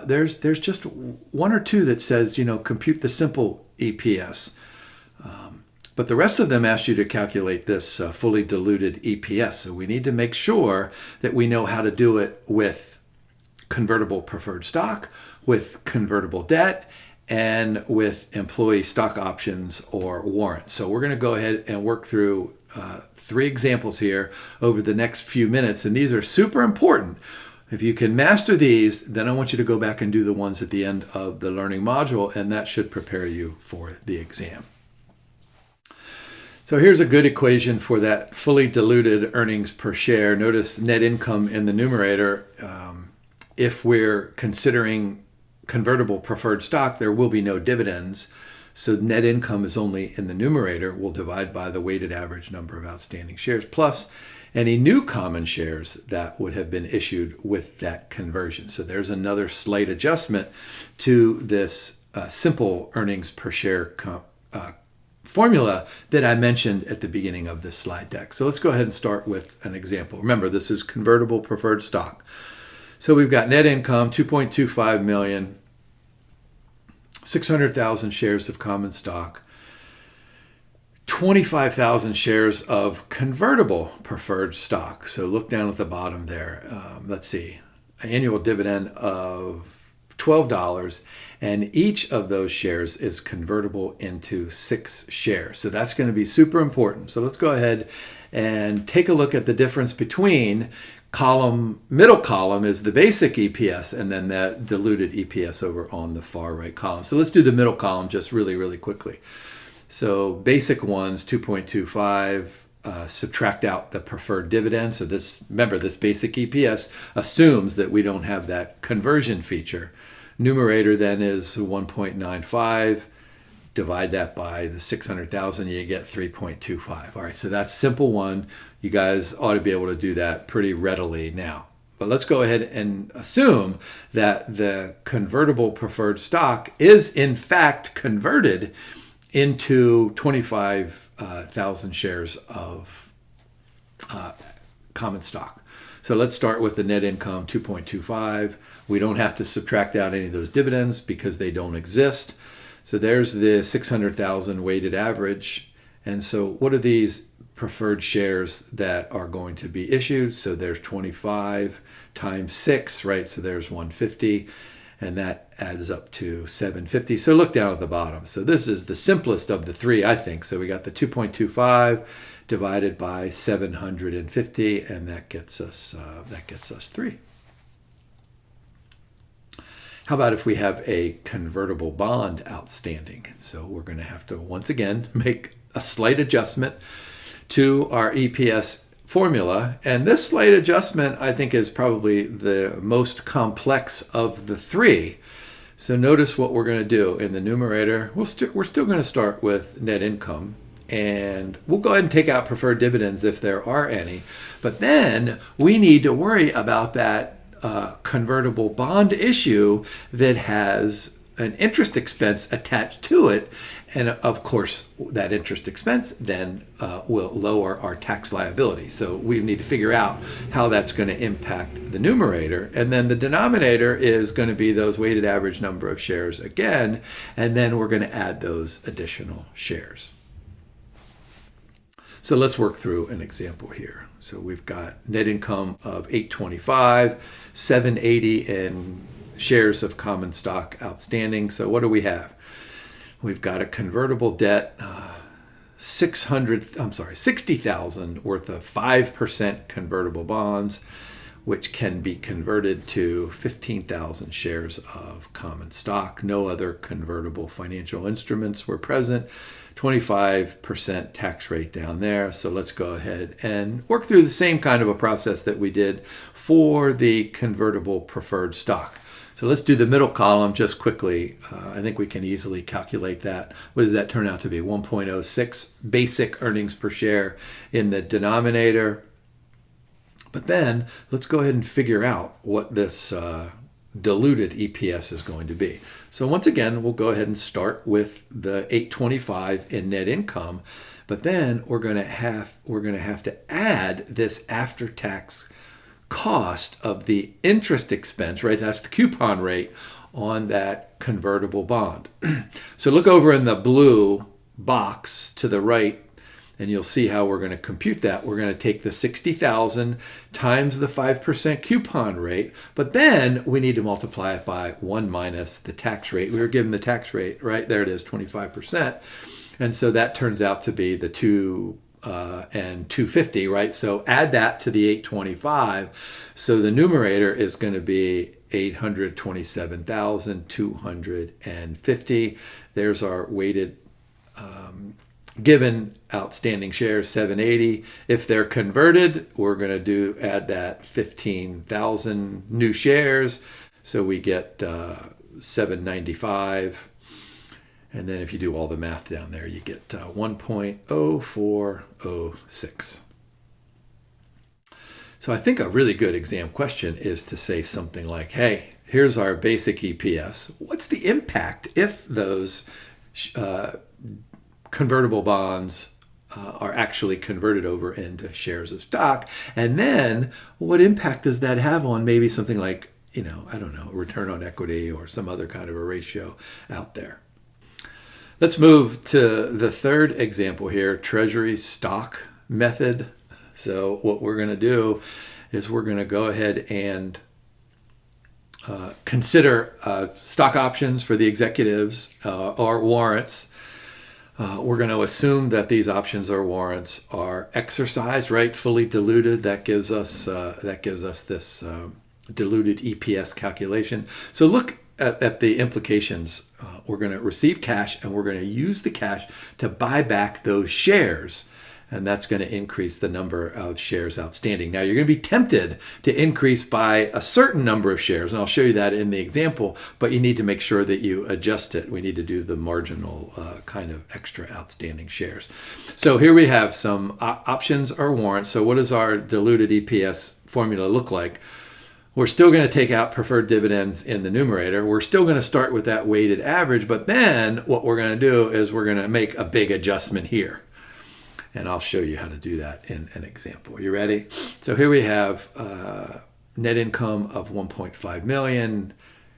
There's just 1 or 2 that says compute the simple EPS. But the rest of them ask you to calculate this fully diluted EPS. So we need to make sure that we know how to do it with convertible preferred stock, with convertible debt, and with employee stock options or warrants. So we're going to go ahead and work through 3 examples here over the next few minutes. And these are super important. If you can master these, then I want you to go back and do the ones at the end of the learning module, and that should prepare you for the exam. So here's a good equation for that fully diluted earnings per share. Notice net income in the numerator. If we're considering convertible preferred stock, there will be no dividends. So net income is only in the numerator. We'll divide by the weighted average number of outstanding shares plus any new common shares that would have been issued with that conversion. So there's another slight adjustment to this simple earnings per share formula that I mentioned at the beginning of this slide deck. So let's go ahead and start with an example. Remember, this is convertible preferred stock. So we've got net income, 2.25 million. 600,000 shares of common stock, 25,000 shares of convertible preferred stock. So look down at the bottom there. Let's see, annual dividend of $12, and each of those shares is convertible into 6 shares. So that's going to be super important. So let's go ahead and take a look at the difference between middle column is the basic EPS, and then that diluted EPS over on the far right column. So let's do the middle column just really quickly. So basic ones, 2.25, subtract out the preferred dividend. So remember, this basic EPS assumes that we don't have that conversion feature. Numerator then is 1.95. Divide that by the 600,000, you get 3.25. All right, so that's simple one. You guys ought to be able to do that pretty readily now. But let's go ahead and assume that the convertible preferred stock is in fact converted into 25,000 shares of common stock. So let's start with the net income, 2.25. We don't have to subtract out any of those dividends because they don't exist. So there's the 600,000 weighted average. And so what are these preferred shares that are going to be issued? So there's 25 times 6, right? So there's 150, and that adds up to 750. So look down at the bottom. So this is the simplest of the three, I think. So we got the 2.25 divided by 750, and that gets us 3. How about if we have a convertible bond outstanding? So we're going to have to, once again, make a slight adjustment to our EPS formula. And this slight adjustment, I think, is probably the most complex of the three. So notice what we're going to do. In the numerator, we're still going to start with net income. And we'll go ahead and take out preferred dividends if there are any. But then we need to worry about that convertible bond issue that has an interest expense attached to it. And of course, that interest expense then will lower our tax liability. So we need to figure out how that's going to impact the numerator. And then the denominator is going to be those weighted average number of shares again. And then we're going to add those additional shares. So let's work through an example here. So we've got net income of $825, $780 in shares of common stock outstanding. So what do we have? We've got a convertible debt, 60,000 worth of 5% convertible bonds, which can be converted to 15,000 shares of common stock. No other convertible financial instruments were present. 25% tax rate down there. So let's go ahead and work through the same kind of a process that we did for the convertible preferred stock. So let's do the middle column just quickly. I think we can easily calculate that. What does that turn out to be? 1.06 basic earnings per share in the denominator. But then let's go ahead and figure out what this diluted EPS is going to be. So once again, we'll go ahead and start with the 825 in net income, but then we're going to have to add this after-tax cost of the interest expense, right? That's the coupon rate on that convertible bond. So look over in the blue box to the right, and you'll see how we're going to compute that. We're going to take the 60,000 times the 5% coupon rate, but then we need to multiply it by 1 minus the tax rate. We were given the tax rate, right? There it is, 25%. And so that turns out to be the 250, right? So add that to the 825. So the numerator is going to be 827,250. There's our weighted given outstanding shares, 780. If they're converted, we're going to add that 15,000 new shares. So we get 795. And then if you do all the math down there, you get 1.0406. So I think a really good exam question is to say something like, hey, here's our basic EPS. What's the impact if those convertible bonds are actually converted over into shares of stock? And then what impact does that have on maybe something like I don't know, return on equity or some other kind of a ratio out there. Let's move to the third example here, treasury stock method. So what we're going to do is we're going to go ahead and consider stock options for the executives or warrants. We're going to assume that these options or warrants are exercised, right? Fully diluted. That gives us this diluted EPS calculation. So look at the implications. We're going to receive cash, and we're going to use the cash to buy back those shares. And that's going to increase the number of shares outstanding. Now, you're going to be tempted to increase by a certain number of shares, and I'll show you that in the example, but you need to make sure that you adjust it. We need to do the marginal kind of extra outstanding shares. So here we have some options or warrants. So what does our diluted EPS formula look like? We're still going to take out preferred dividends in the numerator. We're still going to start with that weighted average, but then what we're going to do is we're going to make a big adjustment here. And I'll show you how to do that in an example. You ready? So here we have net income of 1.5 million,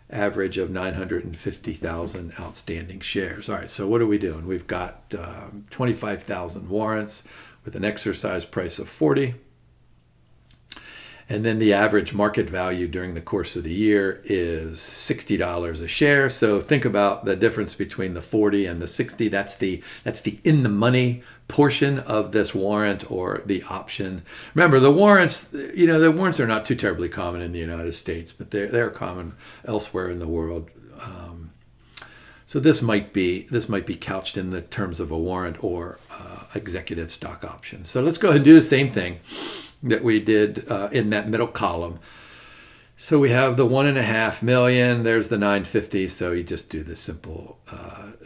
average of 950,000 outstanding shares. All right, so what are we doing? We've got 25,000 warrants with an exercise price of 40. And then the average market value during the course of the year is $60 a share. So think about the difference between the 40 and the 60. That's the in the money portion of this warrant or the option. Remember, the warrants are not too terribly common in the United States, but they're common elsewhere in the world. So this might be couched in the terms of a warrant or executive stock option. So let's go ahead and do the same thing that we did in that middle column. So we have the 1.5 million, there's the 950, so you just do the simple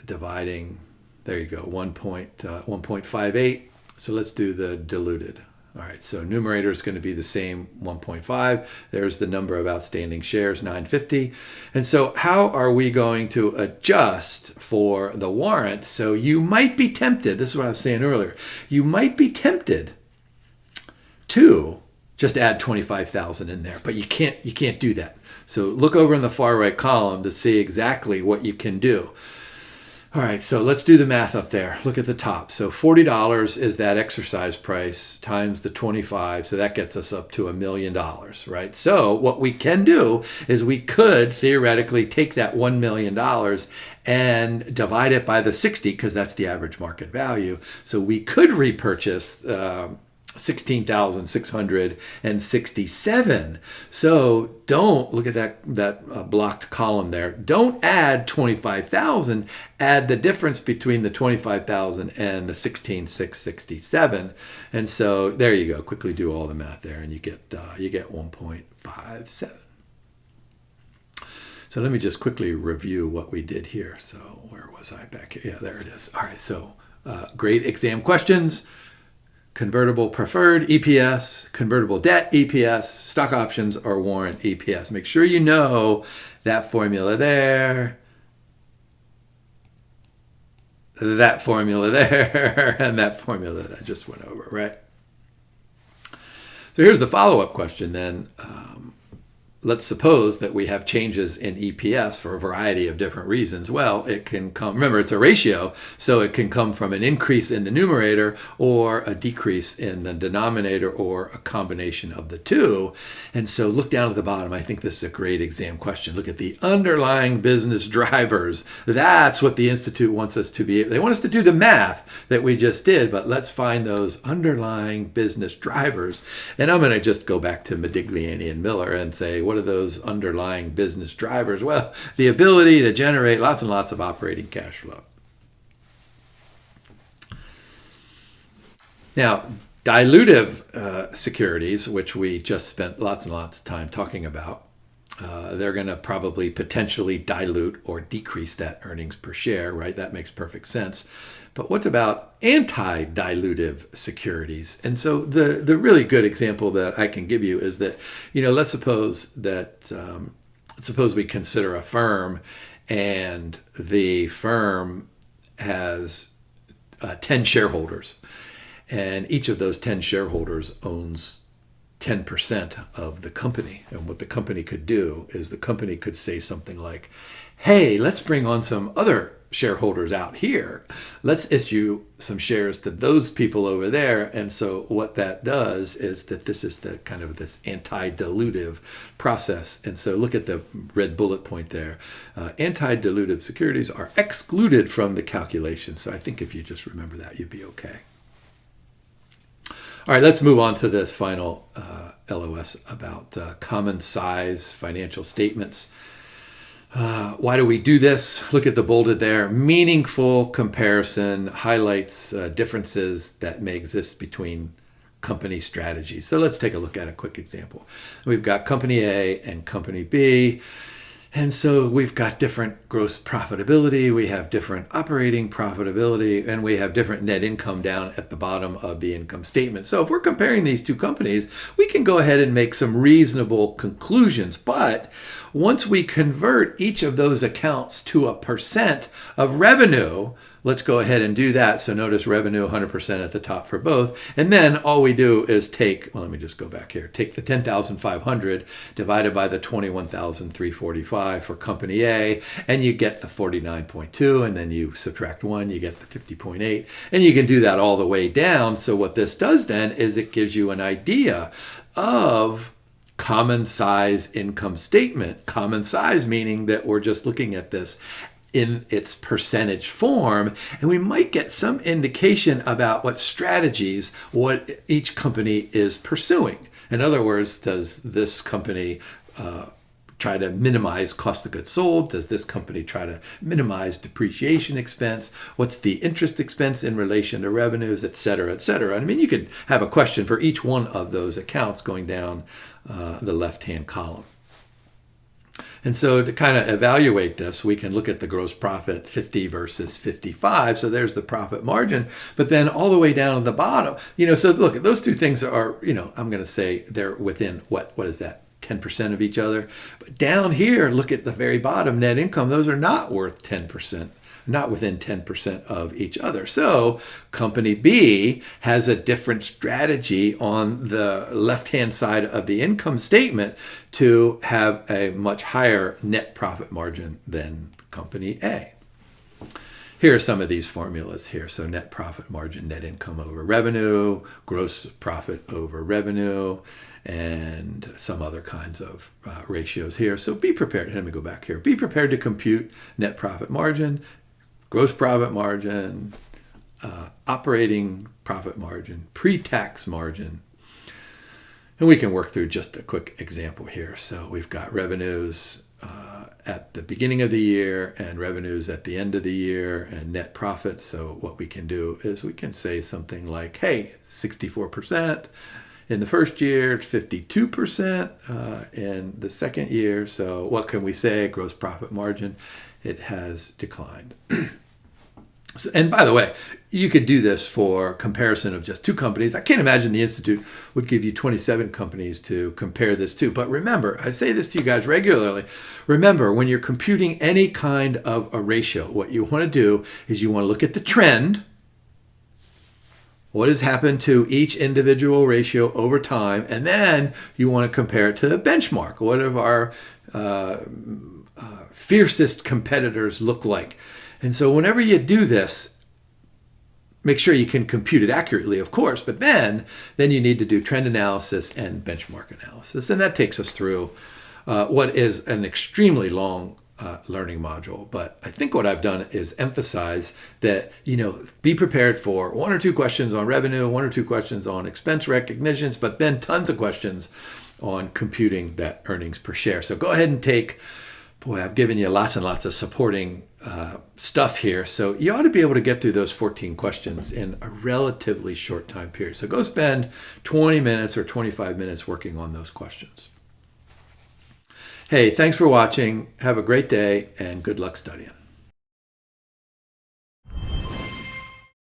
dividing. There you go, 1.58. So let's do the diluted. All right, so numerator is going to be the same, 1.5. There's the number of outstanding shares, 950. And so how are we going to adjust for the warrant? So you might be tempted, this is what I was saying earlier, you might be tempted to just add 25,000 in there, but you can't do that. So look over in the far right column to see exactly what you can do. All right, so let's do the math up there. Look at the top. So $40 is that exercise price times the 25, so that gets us up to $1 million, right? So what we can do is we could theoretically take that $1 million and divide it by the 60, because that's the average market value. So we could repurchase 16,667. So don't look at that blocked column there. Don't add 25,000. Add the difference between the 25,000 and the 16,667. And so there you go. Quickly do all the math there, and you get 1.57. So let me just quickly review what we did here. So where was I back here? Yeah, there it is. All right. So great exam questions. Convertible preferred EPS, convertible debt EPS, stock options, or warrant EPS. Make sure you know that formula there, that formula there, and that formula that I just went over, right? So here's the follow-up question then. Let's suppose that we have changes in EPS for a variety of different reasons. Well, it can come, remember it's a ratio, so it can come from an increase in the numerator or a decrease in the denominator or a combination of the two. And so look down at the bottom. I think this is a great exam question. Look at the underlying business drivers. That's what the Institute wants us to be. They want us to do the math that we just did, but let's find those underlying business drivers. And I'm going to just go back to Modigliani and Miller and say, what are those underlying business drivers? Well, the ability to generate lots and lots of operating cash flow. Now, dilutive securities, which we just spent lots and lots of time talking about, they're going to probably potentially dilute or decrease that earnings per share, right? That makes perfect sense. But what about anti-dilutive securities? And so the really good example that I can give you is that, let's suppose we consider a firm, and the firm has 10 shareholders, and each of those 10 shareholders owns 10% of the company. And what the company could do is the company could say something like, hey, let's bring on some other shareholders out here. Let's issue some shares to those people over there. And so what that does is that this is the kind of this anti-dilutive process. And so look at the red bullet point there. Anti-dilutive securities are excluded from the calculation. So I think if you just remember that, you'd be okay. All right, let's move on to this final LOS about common size financial statements. Why do we do this? Look at the bolded there. Meaningful comparison highlights differences that may exist between company strategies. So let's take a look at a quick example. We've got company A and company B. And so we've got different gross profitability, we have different operating profitability, and we have different net income down at the bottom of the income statement. So if we're comparing these two companies, we can go ahead and make some reasonable conclusions. But once we convert each of those accounts to a percent of revenue, let's go ahead and do that. So notice revenue 100% at the top for both. And then all we do is take, well, let me just go back here. Take the 10,500 divided by the 21,345 for company A, and you get the 49.2, and then you subtract 1, you get the 50.8, and you can do that all the way down. So what this does then is it gives you an idea of common size income statement. Common size meaning that we're just looking at this in its percentage form, and we might get some indication about what strategies, what each company is pursuing. In other words, does this company try to minimize cost of goods sold? Does this company try to minimize depreciation expense? What's the interest expense in relation to revenues, et cetera, et cetera? I mean, you could have a question for each one of those accounts going down the left-hand column. And so to kind of evaluate this, we can look at the gross profit 50 versus 55. So there's the profit margin. But then all the way down at the bottom, so look, those two things are, I'm going to say they're within what is that? 10% of each other. But down here, look at the very bottom, net income. Those are not worth 10%. Not within 10% of each other. So company B has a different strategy on the left-hand side of the income statement to have a much higher net profit margin than company A. Here are some of these formulas here. So net profit margin, net income over revenue, gross profit over revenue, and some other kinds of ratios here. So be prepared. Let me go back here. Be prepared to compute net profit margin, gross profit margin, operating profit margin, pre-tax margin. And we can work through just a quick example here. So we've got revenues at the beginning of the year and revenues at the end of the year and net profit. So what we can do is we can say something like, hey, 64% in the first year, 52% in the second year. So what can we say? Gross profit margin, it has declined. And by the way, you could do this for comparison of just two companies. I can't imagine the Institute would give you 27 companies to compare this to. But remember, I say this to you guys regularly. Remember, when you're computing any kind of a ratio, what you want to do is you want to look at the trend. What has happened to each individual ratio over time? And then you want to compare it to the benchmark. What do our fiercest competitors look like? And so whenever you do this, make sure you can compute it accurately, of course, but then you need to do trend analysis and benchmark analysis. And that takes us through what is an extremely long learning module. But I think what I've done is emphasize that, be prepared for 1 or 2 questions on revenue, 1 or 2 questions on expense recognitions, but then tons of questions on computing that earnings per share. So go ahead and take, I've given you lots and lots of supporting stuff here. So you ought to be able to get through those 14 questions in a relatively short time period. So go spend 20 minutes or 25 minutes working on those questions. Hey, thanks for watching. Have a great day and good luck studying.